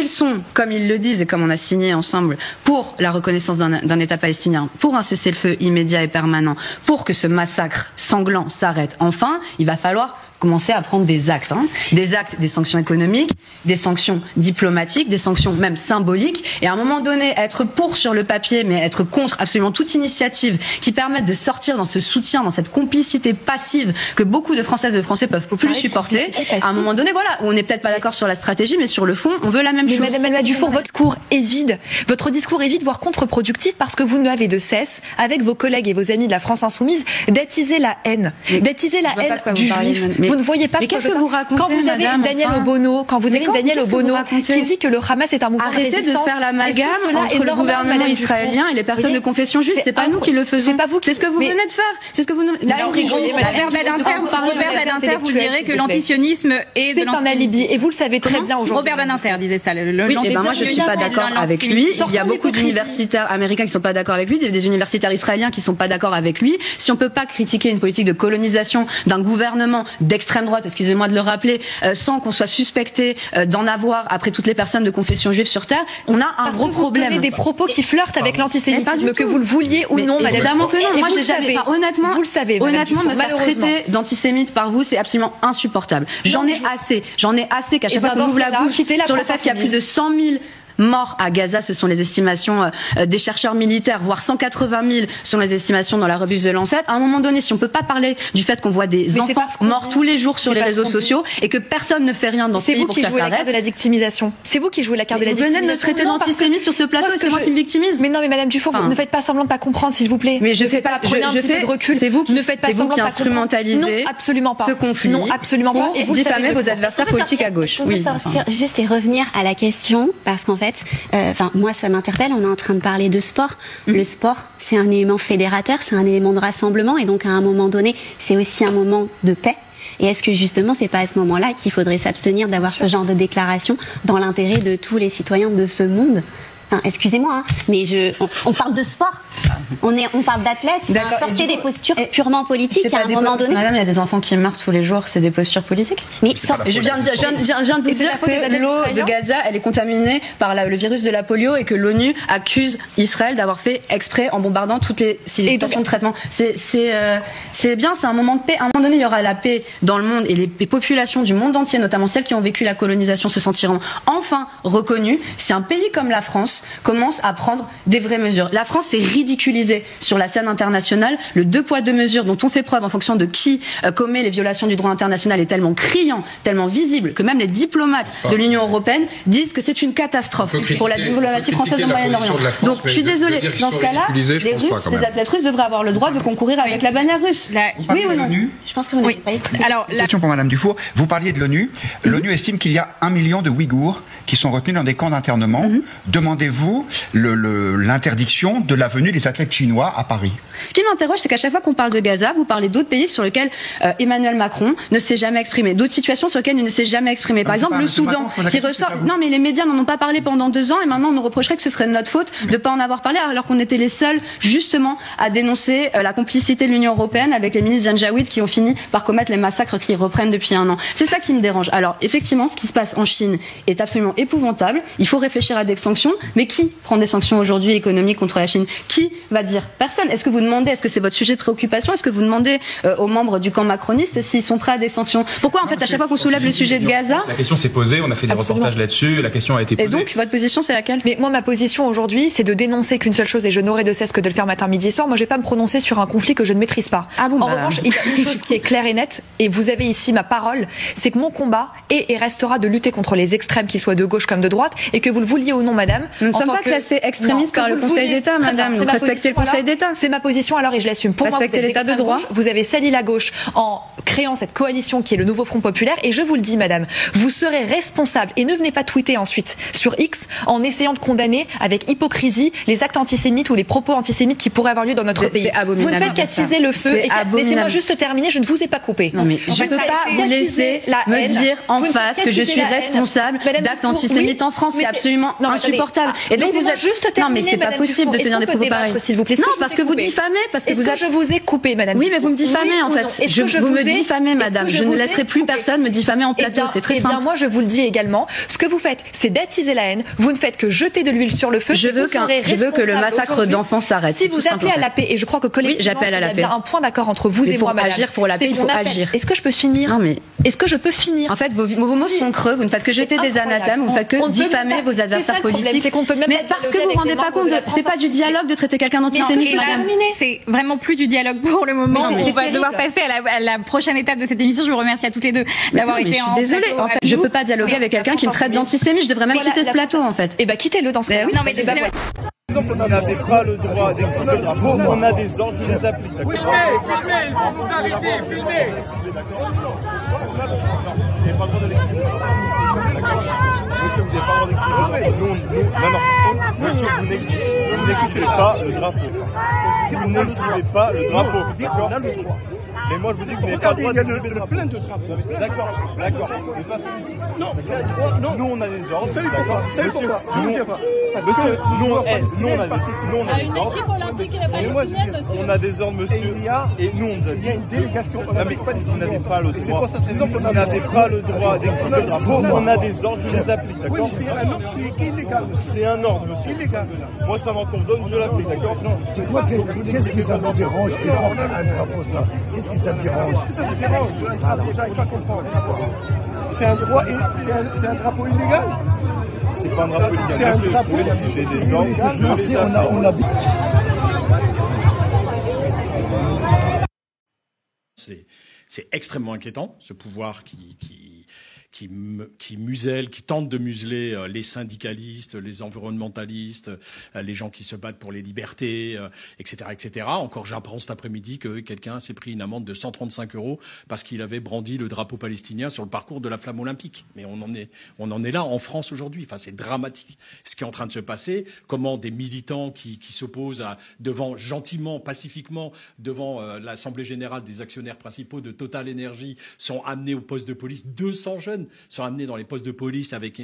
sont, comme ils le disent et comme on a signé ensemble, pour la reconnaissance d'un État palestinien, pour un cessez-le-feu immédiat et permanent, pour que ce massacre sanglant s'arrête, enfin, il va falloir commencer à prendre des actes. Des actes, des sanctions économiques, des sanctions diplomatiques, des sanctions même symboliques. Et à un moment donné, être pour sur le papier, mais être contre absolument toute initiative qui permette de sortir dans ce soutien, dans cette complicité passive que beaucoup de Françaises et de Français peuvent plus supporter. À un moment donné, voilà, on n'est peut-être pas d'accord sur la stratégie, mais sur le fond, on veut la même chose. Madame Dufour, votre discours est vide. Votre discours est vide, voire contre-productif, parce que vous n'avez de cesse, avec vos collègues et vos amis de la France insoumise, d'attiser la haine. D'attiser la haine du juif. Vous ne voyez pas. Mais qu'est-ce que vous racontez, quand vous avez une Danielle Obono, qui dit que le Hamas est un mouvement de résistance. Arrêtez de faire l'amalgame entre le gouvernement israélien et les personnes de confession juive. C'est pas nous qui le faisons. C'est ce que vous venez de faire. C'est ce que vous. Robert Badinter, vous direz que l'antisionisme est de un alibi. Et vous le savez très bien aujourd'hui. Robert Badinter disait ça. Moi, je suis pas d'accord avec lui. Il y a beaucoup d'universitaires américains qui sont pas d'accord avec lui, des universitaires israéliens qui sont pas d'accord avec lui. Si on peut pas critiquer une politique de colonisation d'un gouvernement d'extrême droite, excusez-moi de le rappeler, sans qu'on soit suspecté d'en avoir après toutes les personnes de confession juive sur Terre, on a un gros problème. Vous tenez des propos qui flirtent avec l'antisémitisme, que vous le vouliez ou non, madame. Évidemment que non. Moi, j'ai jamais. Honnêtement, vous le savez. Honnêtement, me faire traiter d'antisémite par vous, c'est absolument insupportable. J'en ai assez. J'en ai assez qu'à chaque fois qu'on ouvre la bouche sur le fait qu'il y a plus de 100 000 morts à Gaza, ce sont les estimations des chercheurs militaires, voire 180 000 sont les estimations dans la revue The Lancet. À un moment donné, si on peut pas parler du fait qu'on voit des enfants morts tous les jours sur les réseaux sociaux et que personne ne fait rien dans ce pays pour que ça s'arrête. C'est vous qui jouez la carte de la victimisation. C'est vous qui jouez la carte de la victimisation. Vous venez de me traiter d'antisémite sur ce plateau, c'est moi qui me victimise. Mais non, mais madame Dufour, ne faites pas semblant de pas comprendre, s'il vous plaît. Mais je fais pas, prenez un petit peu de recul. C'est vous qui instrumentalisez ce conflit. Non, absolument pas. Et vous diffamez vos adversaires politiques à gauche. Oui. Sortir juste et revenir à la question, parce qu'en fait, moi, ça m'interpelle. On est en train de parler de sport. Le sport, c'est un élément fédérateur, c'est un élément de rassemblement, et donc à un moment donné, c'est aussi un moment de paix. Et est-ce que justement, c'est pas à ce moment-là qu'il faudrait s'abstenir d'avoir ce genre de déclaration dans l'intérêt de tous les citoyens de ce monde? Excusez-moi, mais on parle de sport. On parle d'athlètes. Sortez des postures purement politiques à un moment donné. Madame, il y a des enfants qui meurent tous les jours, c'est des postures politiques. Mais je viens de vous dire que l'eau de Gaza, elle est contaminée par le virus de la polio et que l'ONU accuse Israël d'avoir fait exprès en bombardant toutes les stations de traitement. C'est bien, c'est un moment de paix. À un moment donné, il y aura la paix dans le monde et les populations du monde entier, notamment celles qui ont vécu la colonisation, se sentiront enfin reconnues. Si un pays comme la France commence à prendre des vraies mesures. La France est ridiculisée sur la scène internationale. Le 2 poids 2 mesures dont on fait preuve en fonction de qui commet les violations du droit international est tellement criant, tellement visible que même les diplomates de l'Union européenne disent que c'est une catastrophe pour la diplomatie française au Moyen-Orient. Donc je suis désolée, dans ce cas-là, les athlètes russes devraient avoir le droit de concourir avec la bannière russe. Oui ou non? Je pense que vous n'avez pas écouté. Alors, question pour Madame Dufour. Vous parliez de l'ONU. L'ONU estime qu'il y a 1 million de Ouïghours qui sont retenus dans des camps d'internement. Demandez voyez-vous l'interdiction de la venue des athlètes chinois à Paris? Ce qui m'interroge, c'est qu'à chaque fois qu'on parle de Gaza, vous parlez d'autres pays sur lesquels Emmanuel Macron ne s'est jamais exprimé, d'autres situations sur lesquelles il ne s'est jamais exprimé. Par exemple, le Soudan, qui ressort... Non, mais les médias n'en ont pas parlé pendant 2 ans, et maintenant on nous reprocherait que ce serait de notre faute de ne pas en avoir parlé, alors qu'on était les seuls, justement, à dénoncer la complicité de l'Union européenne avec les ministres Janjaweed qui ont fini par commettre les massacres qui reprennent depuis 1 an. C'est ça qui me dérange. Alors, effectivement, ce qui se passe en Chine est absolument épouvantable. Il faut réfléchir à des sanctions, mais qui prend des sanctions aujourd'hui économiques contre la Chine? Qui va dire? Personne. Est-ce que vous demandez, est-ce que c'est votre sujet de préoccupation? Est-ce que vous demandez aux membres du camp macroniste s'ils sont prêts à des sanctions? Pourquoi, en fait, à chaque fois qu'on soulève le sujet de Gaza... La question s'est posée, on a fait des reportages là-dessus, la question a été posée. Et donc, votre position, c'est laquelle? Mais moi, ma position aujourd'hui, c'est de dénoncer qu'une seule chose, et je n'aurai de cesse que de le faire matin, midi et soir. Moi, je vais pas me prononcer sur un conflit que je ne maîtrise pas. Ah bon, en revanche, il y a une chose qui est claire et nette, et vous avez ici ma parole, c'est que mon combat est et restera de lutter contre les extrêmes, qu'ils soient de gauche comme de droite, et que vous le vouliez ou non, madame. Nous ne sommes pas classés extrémistes par le Conseil d'État, madame. Vous respectez le Conseil d'État. C'est ma position alors, et je l'assume. Pour moi, respectez l'état de droit. Vous avez sali la gauche en créant cette coalition qui est le nouveau Front Populaire, et je vous le dis, madame, vous serez responsable, et ne venez pas tweeter ensuite sur X en essayant de condamner avec hypocrisie les actes antisémites ou les propos antisémites qui pourraient avoir lieu dans notre pays. Vous ne faites qu'attiser le feu. Laissez-moi juste terminer, je ne vous ai pas coupé. Non, mais je ne peux pas vous laisser me dire en face que je suis responsable d'actes antisémites en France. C'est absolument insupportable. Et donc vous êtes juste terminé. Non, mais c'est pas possible de tenir des propos pareils. S'il vous plaît. Non, parce que vous diffamez, parce que vous êtes... je vous ai coupé, madame. Oui, mais vous me diffamez en fait. Vous me diffamez, madame. Je ne laisserai plus personne me diffamer en plateau. C'est très simple. Eh bien, moi, je vous le dis également. Ce que vous faites, c'est d'attiser la haine. Vous ne faites que jeter de l'huile sur le feu. Je veux que le massacre d'enfants s'arrête. Si vous appelez à la paix, et je crois que collectivement, il y a bien un point d'accord entre vous et moi, madame. Pour agir pour la paix, il faut agir. Est-ce que je peux finir? Non, mais est-ce que je peux finir? En fait, vos mots sont creux. Vous ne faites que jeter des anathèmes. Vous ne faites que diffamer vos adversaires politiques. Mais parce que vous vous rendez pas compte, c'est pas du dialogue de traiter quelqu'un d'antisémite, madame. C'est vraiment plus du dialogue pour le moment. On va devoir passer à la prochaine étape de cette émission. Je vous remercie à toutes les deux d'avoir été en plateau. Je suis désolée. En fait, je peux pas dialoguer avec quelqu'un qui me traite d'antisémite. Je devrais même quitter ce plateau, en fait. Eh ben, quittez-le dans ce cas. Non, mais On n'avait pas le droit d'exprimer le drapeau, on a des ordres, je les applique. Filmez, vous arrêtez, filmez. Vous n'avez pas le droit de l'exprimer. Monsieur, vous n'avez pas le droit d'exprimer. Monsieur, vous n'exhibez pas le drapeau. Vous n'exhibez pas le drapeau, d'accord? Mais moi, je vous dis que vous n'avez pas le droit d'exhiber le drapeau. Plein de drapeaux. D'accord. De façon ici. Non. Nous, on a des ordres. D'accord. Monsieur, nous, on a des ordres. On a des ordres, monsieur. Et nous, on nous a dit. Il y a une délégation. Non, mais vous n'avez pas le droit. Vous n'avez pas le droit d'exhiber le drapeau. On a des ordres, je les applique, d'accord? C'est un ordre qui est illégal. C'est un ordre, monsieur. Illégal. Moi, ça m'en donne, je l'applique, d'accord? Non. C'est quoi? Qu'est-ce qui ça vous dérange qu'il porte un drapeau, ça? Qu'est-ce qui ça me dérange? Ça me dérange. J'arrive pas à comprendre. C'est un drapeau illégal? C'est pas un drapeau illégal. C'est un drapeau illégal. J'ai des ordres. On a... C'est extrêmement inquiétant, ce pouvoir qui muselle, qui tente de museler les syndicalistes, les environnementalistes, les gens qui se battent pour les libertés, etc., etc. Encore, j'apprends cet après-midi que quelqu'un s'est pris une amende de 135 € parce qu'il avait brandi le drapeau palestinien sur le parcours de la flamme olympique. Mais on en est là en France aujourd'hui. Enfin, c'est dramatique ce qui est en train de se passer. Comment des militants qui s'opposent gentiment, pacifiquement, devant l'Assemblée générale des actionnaires principaux de Total Énergie sont amenés au poste de police. 200 jeunes sont amenés dans les postes de police avec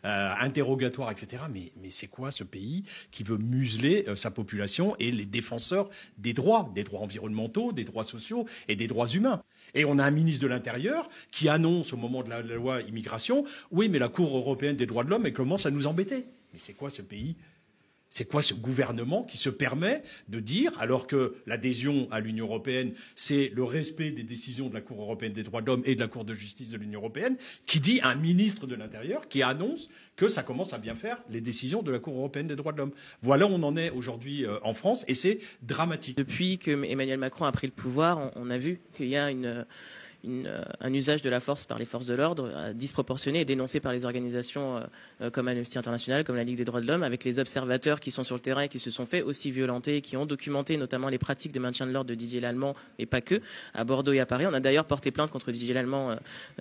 interrogatoire, etc. Mais c'est quoi ce pays qui veut museler sa population et les défenseurs des droits environnementaux, des droits sociaux et des droits humains? Et on a un ministre de l'Intérieur qui annonce au moment de la loi immigration, oui, mais la Cour européenne des droits de l'homme, elle commence à nous embêter. Mais c'est quoi ce pays? C'est quoi ce gouvernement qui se permet de dire, alors que l'adhésion à l'Union européenne, c'est le respect des décisions de la Cour européenne des droits de l'homme et de la Cour de justice de l'Union européenne, qui dit un ministre de l'Intérieur qui annonce que ça commence à bien faire les décisions de la Cour européenne des droits de l'homme. Voilà où on en est aujourd'hui en France, et c'est dramatique. Depuis que Emmanuel Macron a pris le pouvoir, on a vu qu'il y a un usage de la force par les forces de l'ordre disproportionné et dénoncé par les organisations comme Amnesty International, comme la Ligue des droits de l'homme, avec les observateurs qui sont sur le terrain et qui se sont fait aussi violenter, qui ont documenté notamment les pratiques de maintien de l'ordre de Didier Lallement, mais pas que, à Bordeaux et à Paris. On a d'ailleurs porté plainte contre Didier Lallement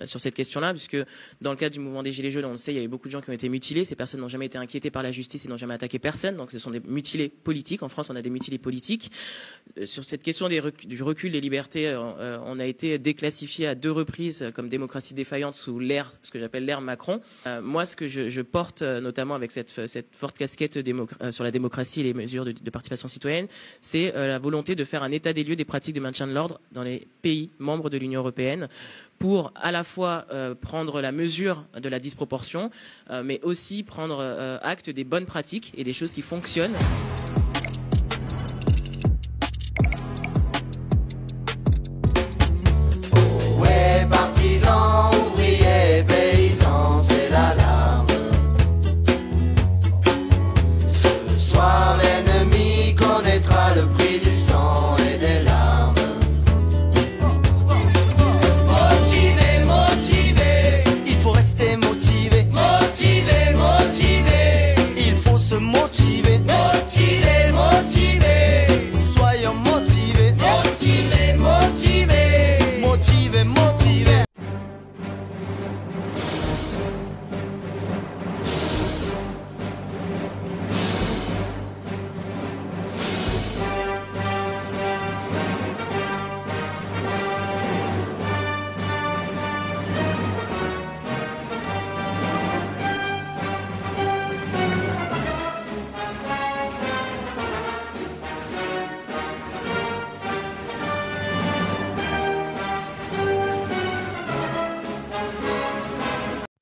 sur cette question-là, puisque dans le cadre du mouvement des Gilets jaunes, on le sait, il y avait beaucoup de gens qui ont été mutilés. Ces personnes n'ont jamais été inquiétées par la justice et n'ont jamais attaqué personne. Donc ce sont des mutilés politiques. En France, on a des mutilés politiques. Sur cette question du recul des libertés, on a été déclassifié à 2 reprises comme démocratie défaillante sous l'ère, ce que j'appelle l'ère Macron. Moi, ce que je porte, notamment avec cette forte casquette sur la démocratie et les mesures de participation citoyenne, c'est la volonté de faire un état des lieux des pratiques de maintien de l'ordre dans les pays membres de l'Union européenne, pour à la fois prendre la mesure de la disproportion, mais aussi prendre acte des bonnes pratiques et des choses qui fonctionnent. Ouais, partisans, ouvriers, paysans, c'est l'alarme. Ce soir, l'ennemi connaîtra le prix du sang et des larmes. Motivé, motivé, il faut rester motivé. Motivé, motivé, il faut se motiver. Motivé, motivé, soyons motivés. Motivé, motivé, motivé, motivé.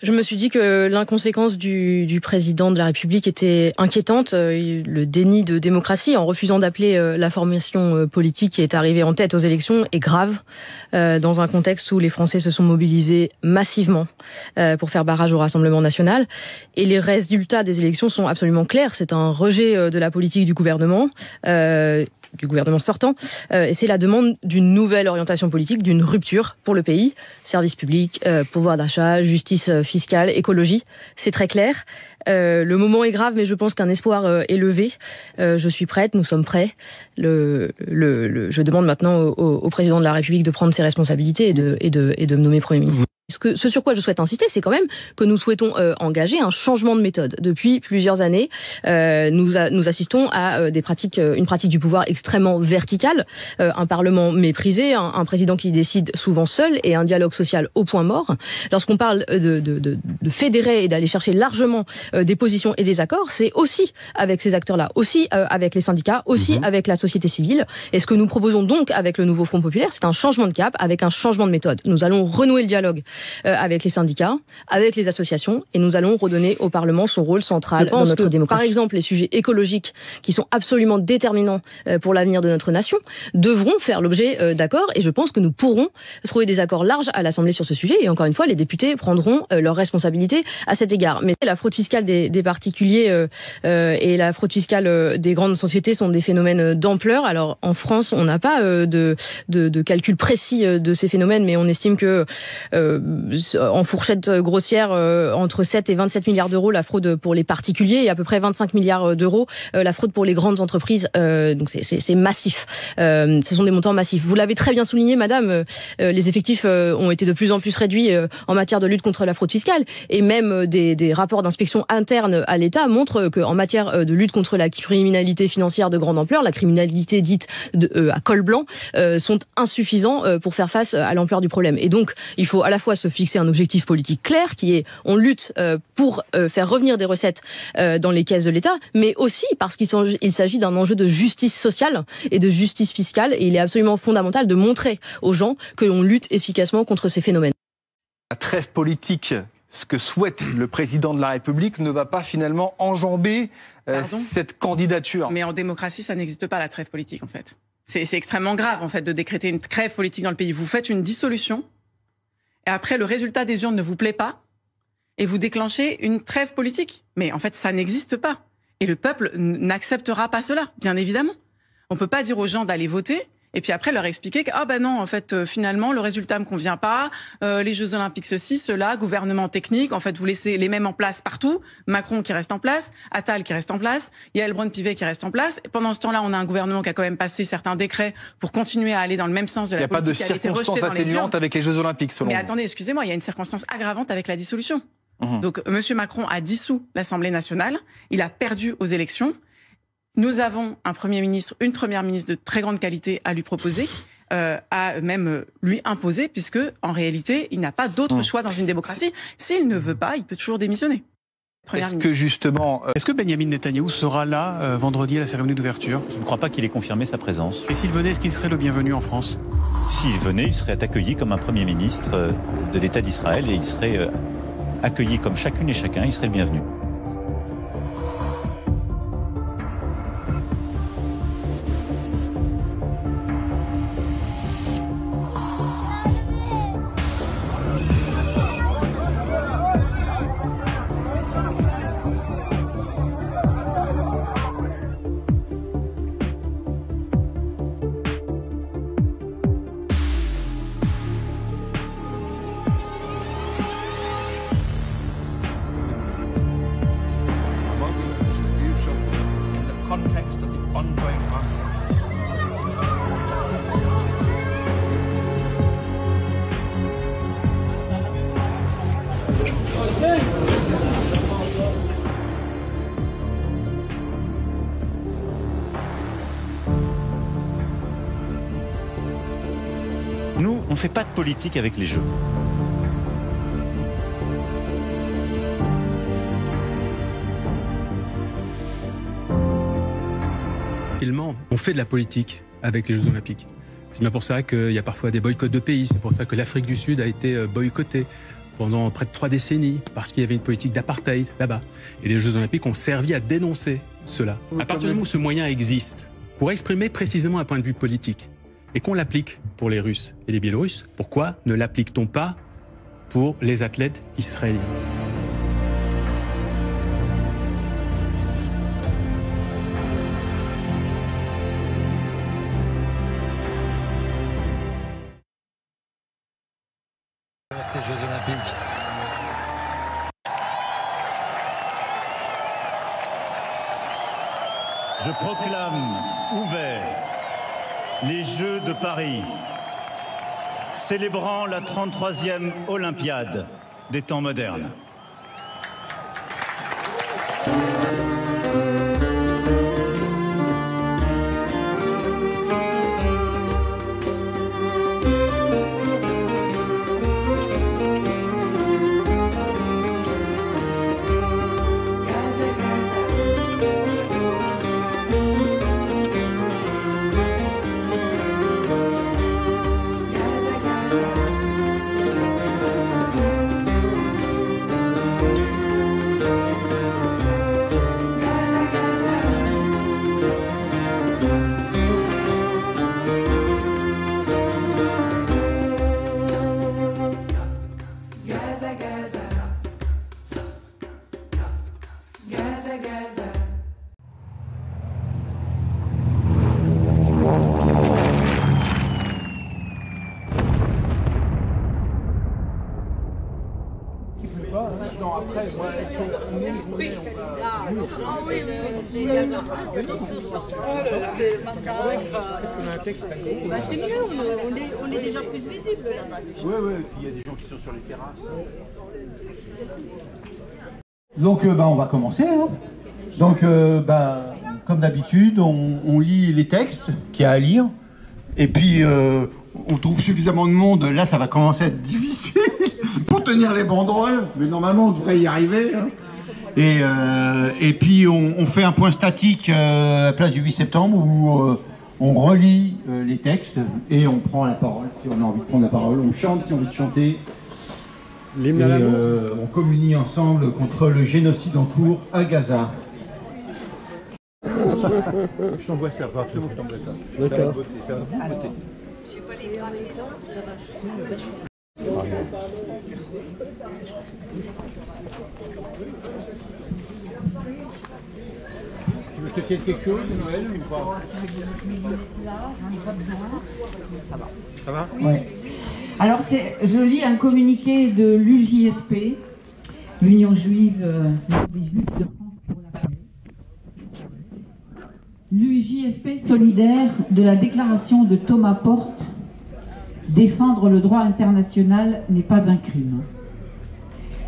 Je me suis dit que l'inconséquence du président de la République était inquiétante, le déni de démocratie en refusant d'appeler la formation politique qui est arrivée en tête aux élections est grave, dans un contexte où les Français se sont mobilisés massivement pour faire barrage au Rassemblement national. Et les résultats des élections sont absolument clairs. C'est un rejet de la politique du gouvernement sortant, et c'est la demande d'une nouvelle orientation politique, d'une rupture pour le pays. Services publics, pouvoir d'achat, justice fiscale, écologie, c'est très clair. Le moment est grave, mais je pense qu'un espoir est levé. Je suis prête, nous sommes prêts. Je demande maintenant au président de la République de prendre ses responsabilités et de me nommer Premier ministre. Ce sur quoi je souhaite insister, c'est quand même que nous souhaitons engager un changement de méthode. Depuis plusieurs années, nous assistons à une pratique du pouvoir extrêmement verticale, un parlement méprisé, un président qui décide souvent seul et un dialogue social au point mort. Lorsqu'on parle de fédérer et d'aller chercher largement des positions et des accords, c'est aussi avec ces acteurs-là, aussi avec les syndicats, aussi avec la société civile. Et ce que nous proposons donc avec le nouveau Front populaire, c'est un changement de cap, avec un changement de méthode. Nous allons renouer le dialogue avec les syndicats, avec les associations, et nous allons redonner au Parlement son rôle central dans notre démocratie. Par exemple, les sujets écologiques, qui sont absolument déterminants pour l'avenir de notre nation, devront faire l'objet d'accords, et je pense que nous pourrons trouver des accords larges à l'Assemblée sur ce sujet, et encore une fois, les députés prendront leurs responsabilités à cet égard. Mais la fraude fiscale des particuliers et la fraude fiscale des grandes sociétés sont des phénomènes d'ampleur. Alors, en France, on n'a pas de calcul précis de ces phénomènes, mais on estime que en fourchette grossière, entre 7 et 27 milliards d'euros la fraude pour les particuliers et à peu près 25 milliards d'euros la fraude pour les grandes entreprises. Donc c'est massif. Ce sont des montants massifs. Vous l'avez très bien souligné, madame, les effectifs ont été de plus en plus réduits en matière de lutte contre la fraude fiscale, et même des rapports d'inspection interne à l'État montrent qu'en matière de lutte contre la criminalité financière de grande ampleur, la criminalité dite à col blanc, sont insuffisants pour faire face à l'ampleur du problème. Et donc, il faut à la fois se fixer un objectif politique clair, qui est on lutte pour faire revenir des recettes dans les caisses de l'État, mais aussi parce qu'il s'agit d'un enjeu de justice sociale et de justice fiscale, et il est absolument fondamental de montrer aux gens que l'on lutte efficacement contre ces phénomènes. La trêve politique, ce que souhaite le président de la République, ne va pas finalement enjamber cette candidature. Mais en démocratie, ça n'existe pas, la trêve politique, en fait. C'est extrêmement grave, en fait, de décréter une trêve politique dans le pays. Vous faites une dissolution, et après, le résultat des urnes ne vous plaît pas, et vous déclenchez une trêve politique. Mais en fait, ça n'existe pas. Et le peuple n'acceptera pas cela, bien évidemment. On ne peut pas dire aux gens d'aller voter, Et puis après, leur expliquer que, ah ben non, en fait, finalement, le résultat me convient pas, les Jeux Olympiques ceci, cela, gouvernement technique, en fait, vous laissez les mêmes en place partout, Macron qui reste en place, Attal qui reste en place, Yael Braun-Pivet qui reste en place. Et pendant ce temps-là, on a un gouvernement qui a quand même passé certains décrets pour continuer à aller dans le même sens de la politique. Il n'y a pas de circonstance atténuante avec les Jeux Olympiques, selon vous. Mais attendez, excusez-moi, il y a une circonstance aggravante avec la dissolution. Donc, Monsieur Macron a dissous l'Assemblée nationale, il a perdu aux élections. Nous avons un Premier ministre, une Première ministre de très grande qualité à lui proposer, à même lui imposer, puisque en réalité, il n'a pas d'autre choix dans une démocratie. S'il ne veut pas, il peut toujours démissionner. Est-ce que justement... Est-ce que Benyamin Netanyahou sera là vendredi à la cérémonie d'ouverture? Je ne crois pas qu'il ait confirmé sa présence. Et s'il venait, est-ce qu'il serait le bienvenu en France? S'il venait, il serait accueilli comme un Premier ministre de l'État d'Israël et il serait accueilli comme chacune et chacun, il serait le bienvenu. Nous, on ne fait pas de politique avec les jeux. On fait de la politique avec les Jeux Olympiques. C'est bien pour ça qu'il y a parfois des boycotts de pays. C'est pour ça que l'Afrique du Sud a été boycottée pendant près de 3 décennies parce qu'il y avait une politique d'apartheid là-bas. Et les Jeux Olympiques ont servi à dénoncer cela. À partir du moment où ce moyen existe pour exprimer précisément un point de vue politique et qu'on l'applique pour les Russes et les Biélorusses, pourquoi ne l'applique-t-on pas pour les athlètes israéliens ? Ces Jeux Olympiques. Je proclame ouverts les Jeux de Paris, célébrant la 33e Olympiade des temps modernes. C'est mieux, on est déjà plus visible. Oui, il y a des gens qui sont sur les terrasses. Donc on va commencer. Hein. Donc comme d'habitude, on lit les textes qu'il y a à lire. Et puis on trouve suffisamment de monde. Là, ça va commencer à être difficile pour tenir les banderoles. Mais normalement, on devrait y arriver. Hein. Et puis on fait un point statique à la place du 8 septembre où on relit les textes et on prend la parole si on a envie de prendre la parole. On chante si on a envie de chanter. Et on communie ensemble contre le génocide en cours à Gaza. Je t'envoie ça, absolument je t'envoie ça. D'accord. Ça va vous voter. Merci. peut-être quelque chose, Noël, ou pas? Ça va. Ça va? Oui. Ouais. Alors, je lis un communiqué de l'UJFP, l'Union juive des Juifs de France pour la paix. L'UJFP solidaire de la déclaration de Thomas Porte, défendre le droit international n'est pas un crime.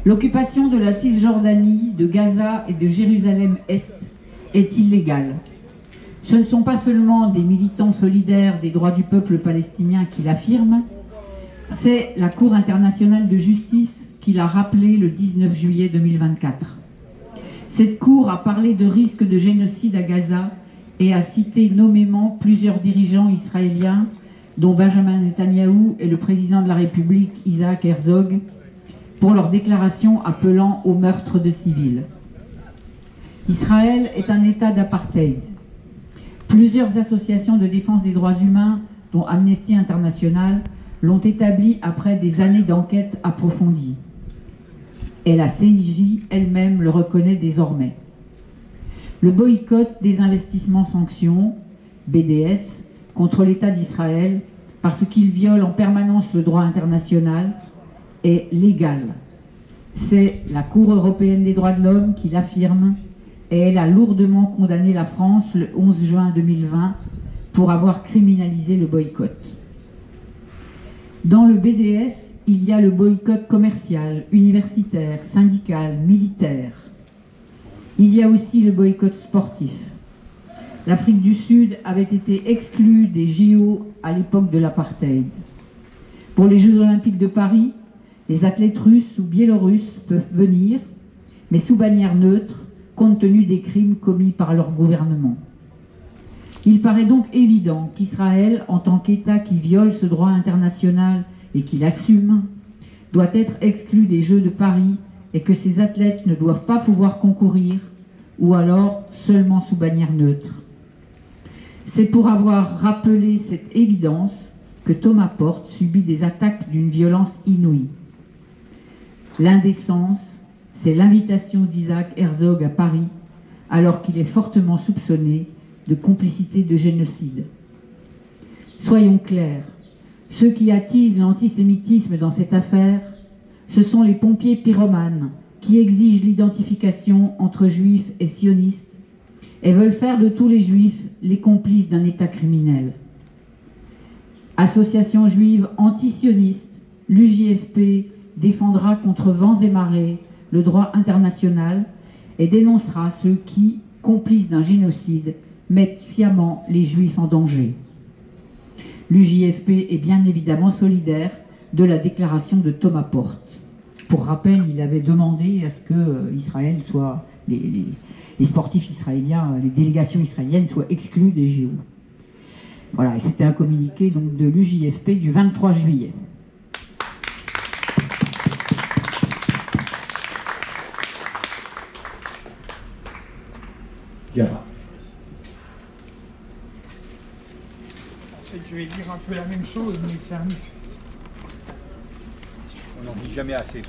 L'occupation de la Cisjordanie, de Gaza et de Jérusalem-Est est illégale. Ce ne sont pas seulement des militants solidaires des droits du peuple palestinien qui l'affirment, c'est la Cour internationale de justice qui l'a rappelé le 19 juillet 2024. Cette Cour a parlé de risque de génocide à Gaza et a cité nommément plusieurs dirigeants israéliens, dont Benjamin Netanyahou et le président de la République Isaac Herzog, pour leur déclaration appelant au meurtre de civils. Israël est un État d'apartheid. Plusieurs associations de défense des droits humains, dont Amnesty International, l'ont établi après des années d'enquête approfondie. Et la CIJ elle-même le reconnaît désormais. Le boycott des investissements sanctions, BDS, contre l'État d'Israël, parce qu'il viole en permanence le droit international, est légal. C'est la Cour européenne des droits de l'homme qui l'affirme et elle a lourdement condamné la France le 11 juin 2020 pour avoir criminalisé le boycott. Dans le BDS, il y a le boycott commercial, universitaire, syndical, militaire. Il y a aussi le boycott sportif. L'Afrique du Sud avait été exclue des JO à l'époque de l'apartheid. Pour les Jeux Olympiques de Paris, les athlètes russes ou biélorusses peuvent venir, mais sous bannière neutre, compte tenu des crimes commis par leur gouvernement. Il paraît donc évident qu'Israël, en tant qu'État qui viole ce droit international et qui l'assume, doit être exclu des Jeux de Paris et que ces athlètes ne doivent pas pouvoir concourir, ou alors seulement sous bannière neutre. C'est pour avoir rappelé cette évidence que Thomas Porte subit des attaques d'une violence inouïe. L'indécence, c'est l'invitation d'Isaac Herzog à Paris, alors qu'il est fortement soupçonné de complicité de génocide. Soyons clairs, ceux qui attisent l'antisémitisme dans cette affaire, ce sont les pompiers pyromanes qui exigent l'identification entre juifs et sionistes et veulent faire de tous les juifs les complices d'un État criminel. Association juive antisioniste, l'UJFP défendra contre vents et marées le droit international et dénoncera ceux qui, complices d'un génocide, mettent sciemment les juifs en danger. L'UJFP est bien évidemment solidaire de la déclaration de Thomas Porte. Pour rappel, il avait demandé à ce que Israël soit, les sportifs israéliens, les délégations israéliennes soient exclues des JO. Voilà, et c'était un communiqué donc, de l'UJFP du 23 juillet. En fait, je vais dire un peu la même chose, mais c'est un mythe. On n'en dit jamais assez.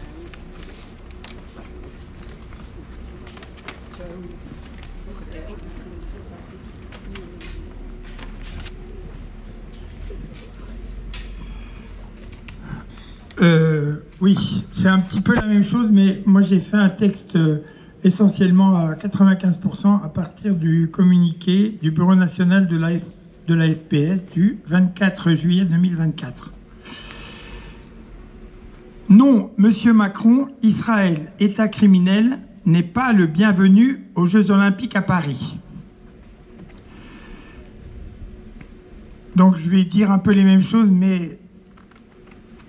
Oui, c'est un petit peu la même chose, mais moi j'ai fait un texte essentiellement à 95% à partir du communiqué du Bureau national de la FPS du 24 juillet 2024. Non, Monsieur Macron, Israël, État criminel, n'est pas le bienvenu aux Jeux Olympiques à Paris. Donc je vais dire un peu les mêmes choses, mais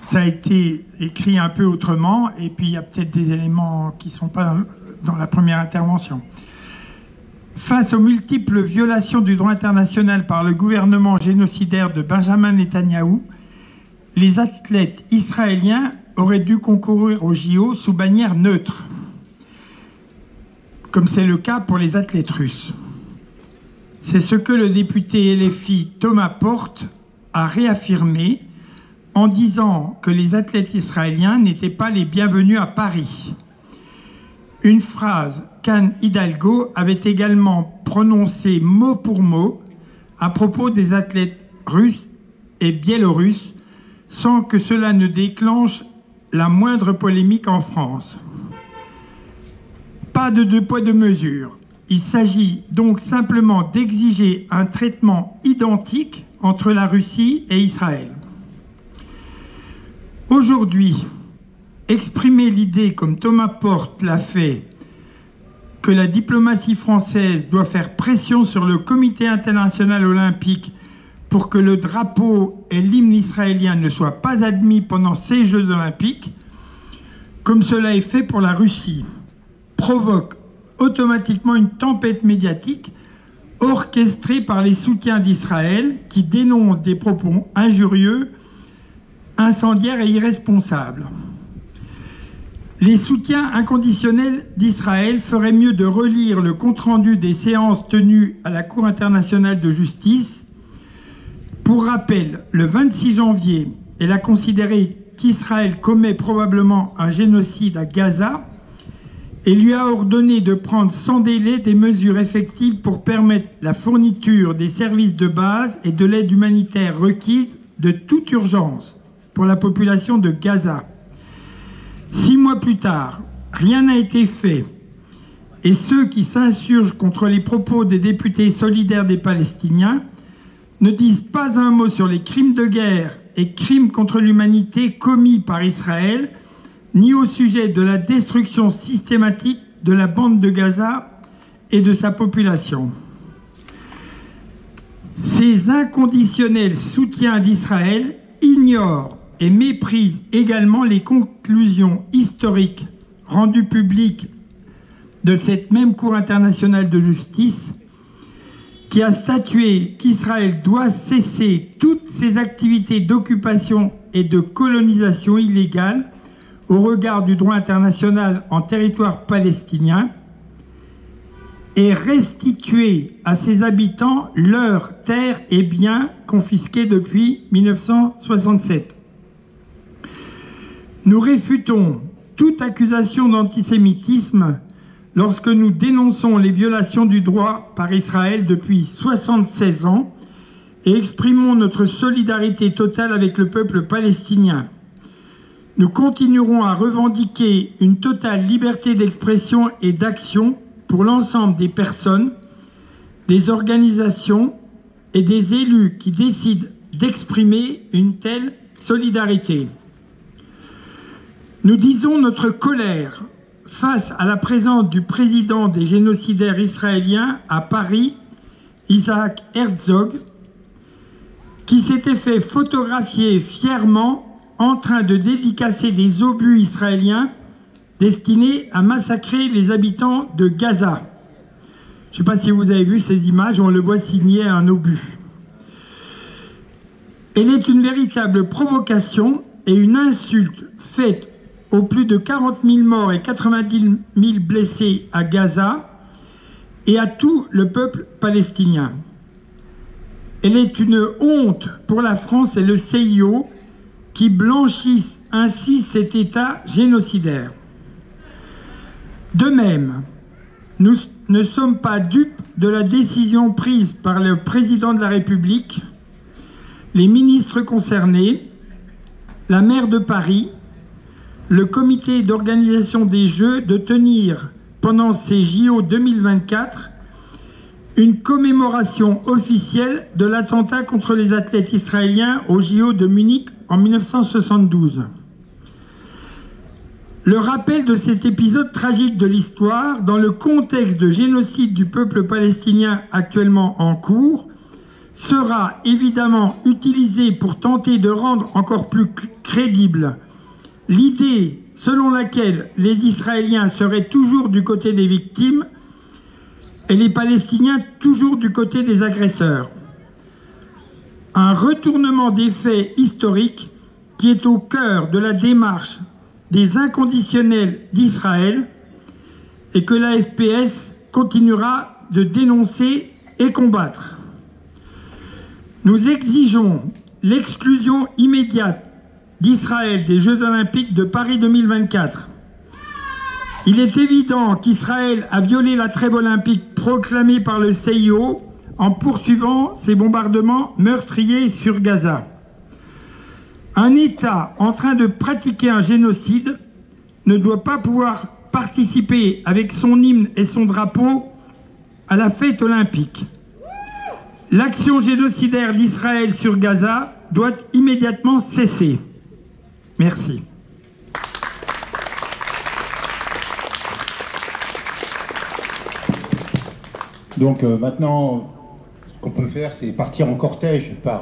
ça a été écrit un peu autrement, et puis il y a peut-être des éléments qui ne sont pas dans la première intervention. Face aux multiples violations du droit international par le gouvernement génocidaire de Benjamin Netanyahou, les athlètes israéliens auraient dû concourir aux JO sous bannière neutre, comme c'est le cas pour les athlètes russes. C'est ce que le député LFI Thomas Porte a réaffirmé en disant que les athlètes israéliens n'étaient pas les bienvenus à Paris. Une phrase qu'Anne Hidalgo avait également prononcée mot pour mot à propos des athlètes russes et biélorusses, sans que cela ne déclenche la moindre polémique en France. Pas de deux poids deux mesures. Il s'agit donc simplement d'exiger un traitement identique entre la Russie et Israël. Aujourd'hui, exprimer l'idée, comme Thomas Porte l'a fait, que la diplomatie française doit faire pression sur le Comité international olympique pour que le drapeau et l'hymne israélien ne soient pas admis pendant ces Jeux olympiques, comme cela est fait pour la Russie, provoque automatiquement une tempête médiatique orchestrée par les soutiens d'Israël qui dénoncent des propos injurieux, incendiaires et irresponsables. Les soutiens inconditionnels d'Israël feraient mieux de relire le compte-rendu des séances tenues à la Cour internationale de justice. Pour rappel, le 26 janvier, elle a considéré qu'Israël commet probablement un génocide à Gaza et lui a ordonné de prendre sans délai des mesures effectives pour permettre la fourniture des services de base et de l'aide humanitaire requise de toute urgence pour la population de Gaza. 6 mois plus tard, rien n'a été fait et ceux qui s'insurgent contre les propos des députés solidaires des Palestiniens ne disent pas un mot sur les crimes de guerre et crimes contre l'humanité commis par Israël, ni au sujet de la destruction systématique de la bande de Gaza et de sa population. Ces inconditionnels soutiens d'Israël ignorent et méprisent également les conclusions historiques rendues publiques de cette même Cour internationale de justice qui a statué qu'Israël doit cesser toutes ses activités d'occupation et de colonisation illégale au regard du droit international en territoire palestinien et restituer à ses habitants leurs terres et biens confisqués depuis 1967. Nous réfutons toute accusation d'antisémitisme lorsque nous dénonçons les violations du droit par Israël depuis 76 ans et exprimons notre solidarité totale avec le peuple palestinien. Nous continuerons à revendiquer une totale liberté d'expression et d'action pour l'ensemble des personnes, des organisations et des élus qui décident d'exprimer une telle solidarité. Nous disons notre colère face à la présence du président des génocidaires israéliens à Paris, Isaac Herzog, qui s'était fait photographier fièrement en train de dédicacer des obus israéliens destinés à massacrer les habitants de Gaza. Je ne sais pas si vous avez vu ces images, on le voit signer un obus. Elle est une véritable provocation et une insulte faite aux plus de 40 000 morts et 90 000 blessés à Gaza et à tout le peuple palestinien. Elle est une honte pour la France et le CIO qui blanchissent ainsi cet État génocidaire. De même, nous ne sommes pas dupes de la décision prise par le président de la République, les ministres concernés, la maire de Paris, le comité d'organisation des Jeux de tenir pendant ces JO 2024 une commémoration officielle de l'attentat contre les athlètes israéliens aux JO de Munich en 1972. Le rappel de cet épisode tragique de l'histoire dans le contexte de génocide du peuple palestinien actuellement en cours sera évidemment utilisé pour tenter de rendre encore plus crédible l'idée selon laquelle les Israéliens seraient toujours du côté des victimes et les Palestiniens toujours du côté des agresseurs. Un retournement des faits historiques qui est au cœur de la démarche des inconditionnels d'Israël et que la FPS continuera de dénoncer et combattre. Nous exigeons l'exclusion immédiate d'Israël des Jeux Olympiques de Paris 2024. Il est évident qu'Israël a violé la trêve olympique proclamée par le CIO en poursuivant ses bombardements meurtriers sur Gaza. Un État en train de pratiquer un génocide ne doit pas pouvoir participer avec son hymne et son drapeau à la fête olympique. L'action génocidaire d'Israël sur Gaza doit immédiatement cesser. Merci. Donc maintenant, ce qu'on peut faire, c'est partir en cortège par...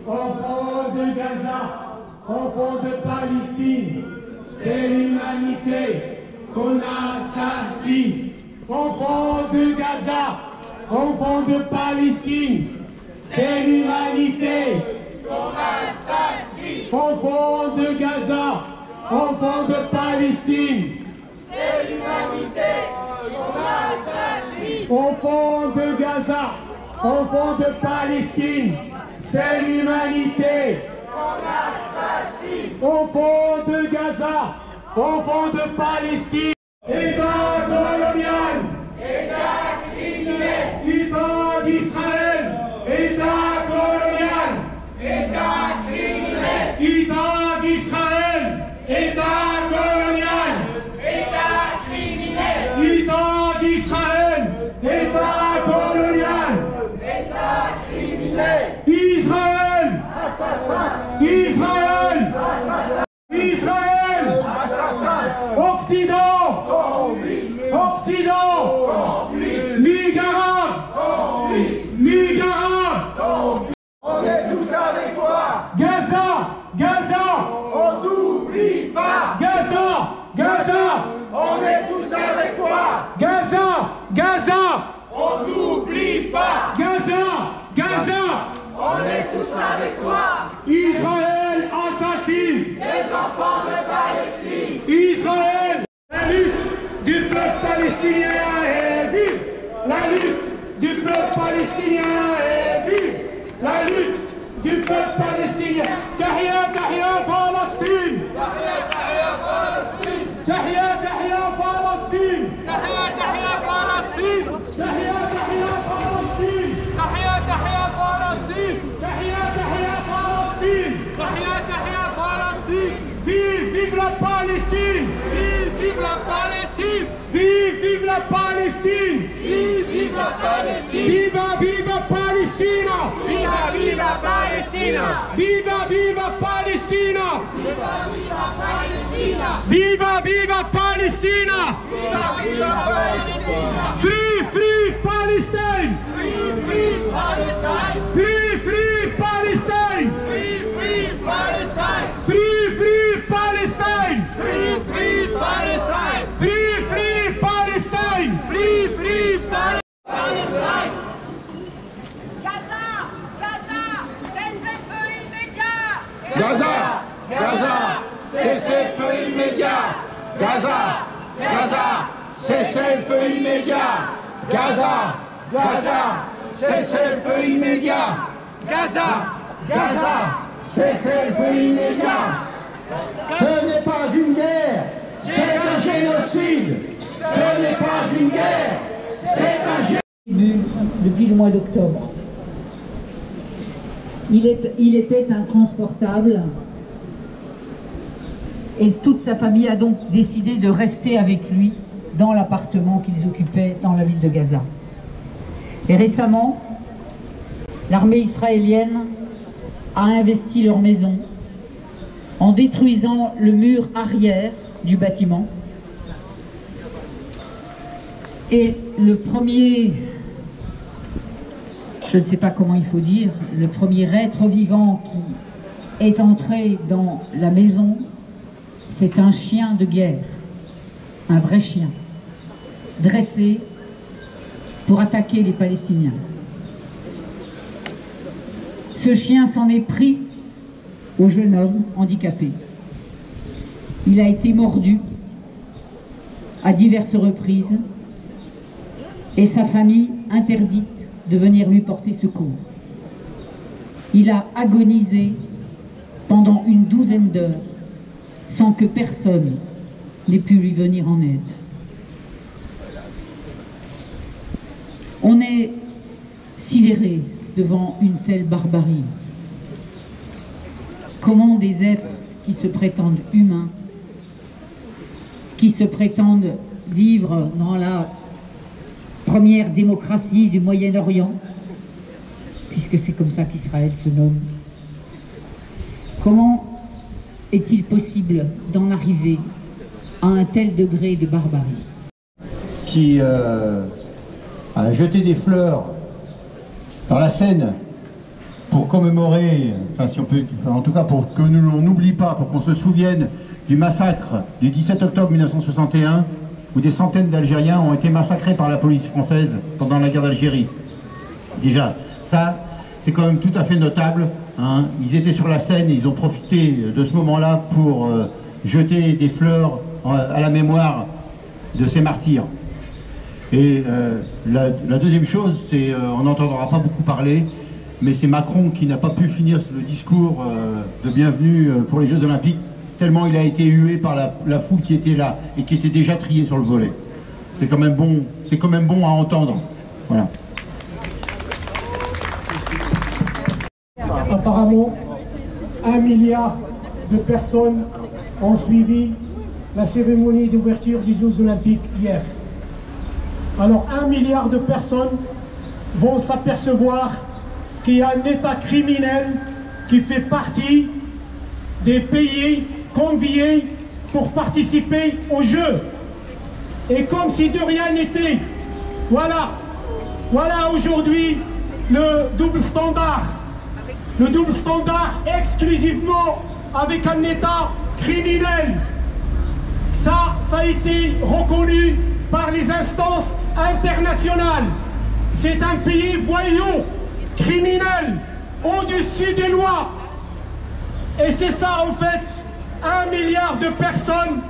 Enfants de Gaza, enfants de Palestine, c'est l'humanité qu'on assassine. Enfants de Gaza, enfants de Palestine, c'est l'humanité qu'on assassine. Enfants de Gaza, enfants de Palestine, c'est l'humanité qu'on assassine. Enfants de Gaza, enfants de Palestine, c'est l'humanité qu'on assassine. Enfants de Gaza, enfants de Palestine, État colonial, État criminel, État d'Israël, État colonial, État criminel, État d'Israël, État colonial, État criminel, État d'Israël, État colonial, État criminel, Israël, assassin, Israël, assassin, Israël, assassin, Occident, complice, Occident, complice, Ligue arabe, complice, Ligue arabe, complice. On est tous avec toi. Gaza, Gaza, on t'oublie pas. Gaza, Gaza, on est tous avec toi. Gaza, Gaza, on t'oublie pas. Gaza, Gaza, on est tous avec toi. Israël assassine les enfants de Palestine. Israël, la lutte du peuple palestinien est vive. La lutte du peuple palestinien est vive. La lutte du peuple palestinien. Tahia, Tahia, Palestine. Tahia, Tahia, Palestine. Tahia, Tahia, Palestine. Tahia, Tahia, Palestine. Tahia, Tahia, Palestine. Tahia, Tahia, Palestine. Tahia, Tahia, Palestine. Tahia, Tahia, Palestine. Vive, vive la Palestine. Vive, vive la Palestine. Vive, vive la Palestine. Vive, vive la Palestine. Viva, viva Palestina. Viva, viva Palestina. Viva, viva Palestina. Viva, viva Palestina. Viva, viva Palestina. Viva, viva Palestina. Free, free Palestine. Free, free Palestine. Free, free Palestine. Free, free Palestine. Free, free Palestine. Free, free Palestine. Free, free Palestine. Free, free Palestine. Gaza, Gaza, cessez-le-feu immédiat. Gaza, Gaza, cessez-le-feu immédiat. Gaza, Gaza, cessez-le-feu immédiat. Gaza, Gaza, cessez-le-feu immédiat. Ce n'est pas une guerre, c'est un génocide. Ce n'est pas une guerre, c'est un génocide. Depuis le mois d'octobre. Il était intransportable et toute sa famille a donc décidé de rester avec lui dans l'appartement qu'ils occupaient dans la ville de Gaza. Et récemment, l'armée israélienne a investi leur maison en détruisant le mur arrière du bâtiment. Et le premier, je ne sais pas comment il faut dire, le premier être vivant qui est entré dans la maison, c'est un chien de guerre, un vrai chien, dressé pour attaquer les Palestiniens. Ce chien s'en est pris au jeune homme handicapé. Il a été mordu à diverses reprises et sa famille interdite de venir lui porter secours. Il a agonisé pendant une douzaine d'heures sans que personne n'ait pu lui venir en aide. On est sidéré devant une telle barbarie. Comment des êtres qui se prétendent humains, qui se prétendent vivre dans la première démocratie du Moyen-Orient, puisque c'est comme ça qu'Israël se nomme, comment est-il possible d'en arriver à un tel degré de barbarie? Qui a jeté des fleurs dans la Seine pour commémorer, enfin si on peut, enfin, en tout cas pour que nous l'on n'oublie pas, pour qu'on se souvienne du massacre du 17 octobre 1961, où des centaines d'Algériens ont été massacrés par la police française pendant la guerre d'Algérie. Déjà, ça, c'est quand même tout à fait notable, hein. Ils étaient sur la Seine et ils ont profité de ce moment-là pour jeter des fleurs à la mémoire de ces martyrs. Et la deuxième chose, c'est, on n'entendra pas beaucoup parler, mais c'est Macron qui n'a pas pu finir le discours de bienvenue pour les Jeux Olympiques, tellement il a été hué par la foule qui était là et qui était déjà triée sur le volet. C'est quand même bon, à entendre. Voilà. Apparemment, 1 milliard de personnes ont suivi la cérémonie d'ouverture des Jeux Olympiques hier. Alors 1 milliard de personnes vont s'apercevoir qu'il y a un État criminel qui fait partie des pays conviés pour participer aux Jeux. Et comme si de rien n'était, voilà aujourd'hui le double standard exclusivement avec un État criminel. Ça a été reconnu par les instances internationales. C'est un pays voyou, criminel, au-dessus des lois. Et c'est ça en fait, 1 milliard de personnes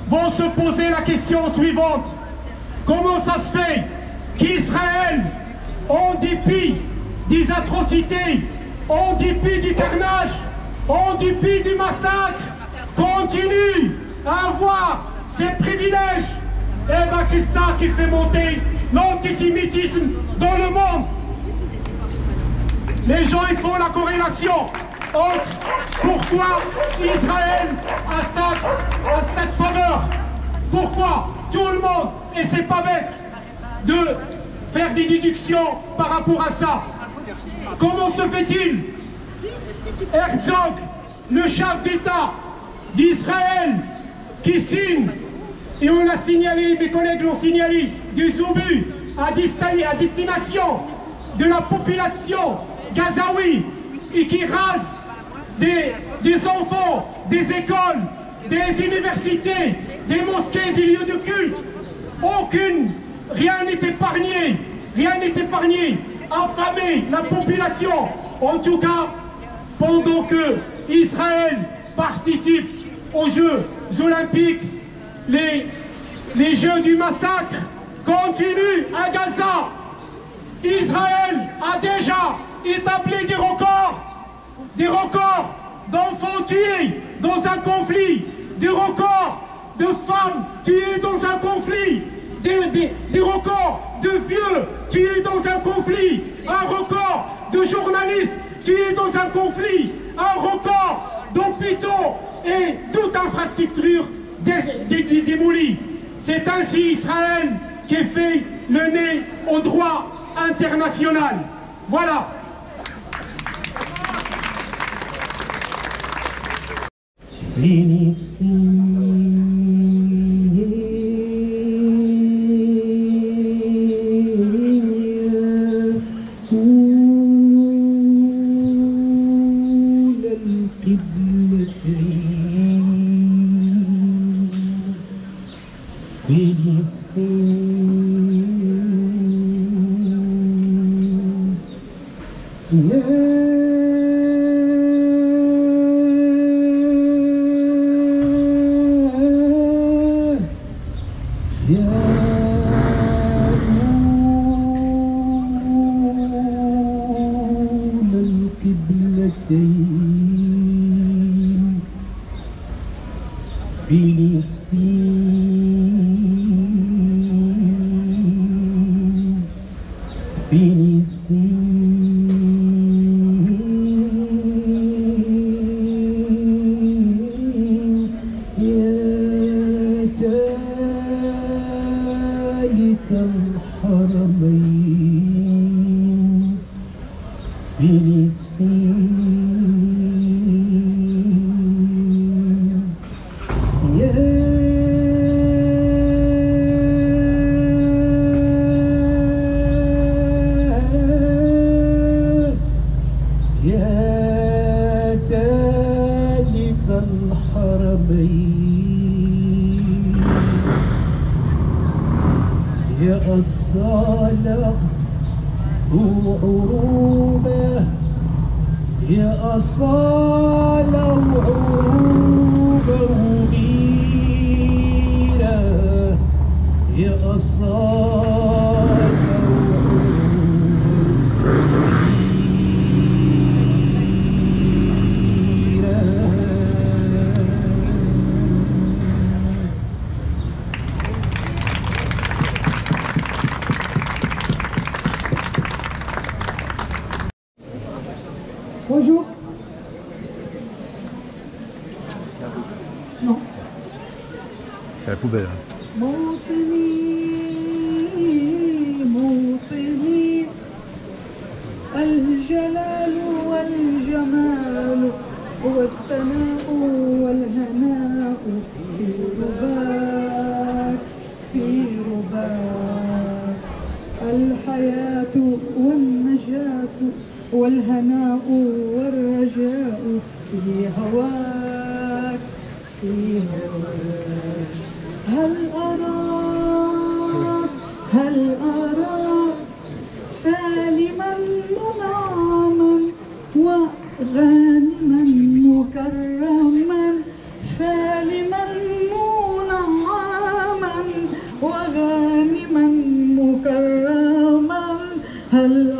vont se poser la question suivante. Comment ça se fait qu'Israël, en dépit des atrocités, en dépit du carnage, en dépit du massacre, continue à avoir ses privilèges? Eh bien c'est ça qui fait monter l'antisémitisme dans le monde. Les gens ils font la corrélation entre pourquoi Israël a cette faveur. Pourquoi tout le monde, et c'est pas bête de faire des déductions par rapport à ça. Comment se fait-il? Herzog, le chef d'État d'Israël, qui signe, et on l'a signalé, mes collègues l'ont signalé, des obus à destination de la population gazaoui et qui rase des enfants, des écoles, des universités, des mosquées, des lieux de culte. Rien n'est épargné, Affamer la population. En tout cas, pendant que Israël participe aux Jeux Olympiques, les Jeux du massacre continuent à Gaza. Israël a déjà établi des records d'enfants tués dans un conflit, des records de femmes tuées dans un conflit, des records de vieux tués dans un conflit, un record de journalistes tués dans un conflit, un record d'hôpitaux et toute infrastructure démolie. C'est ainsi Israël qui fait le nez au droit international. Voilà. Filistin فلسطين يا ثالث الحرمين فلسطين يا ثالث الحرمين يا أصالة وعروبة يا أصالة وعروبة وغيرة يا أصالة Bonjour. Non. C'est la poubelle. موطني الجلال والجمال والثناء والهناء في رباك في رباك الحياة والنجاة والهناء والرجاء في هواك في هواك هل أراك سالما منعما وغانما مكرما سالما منعما وغانما مكرما هل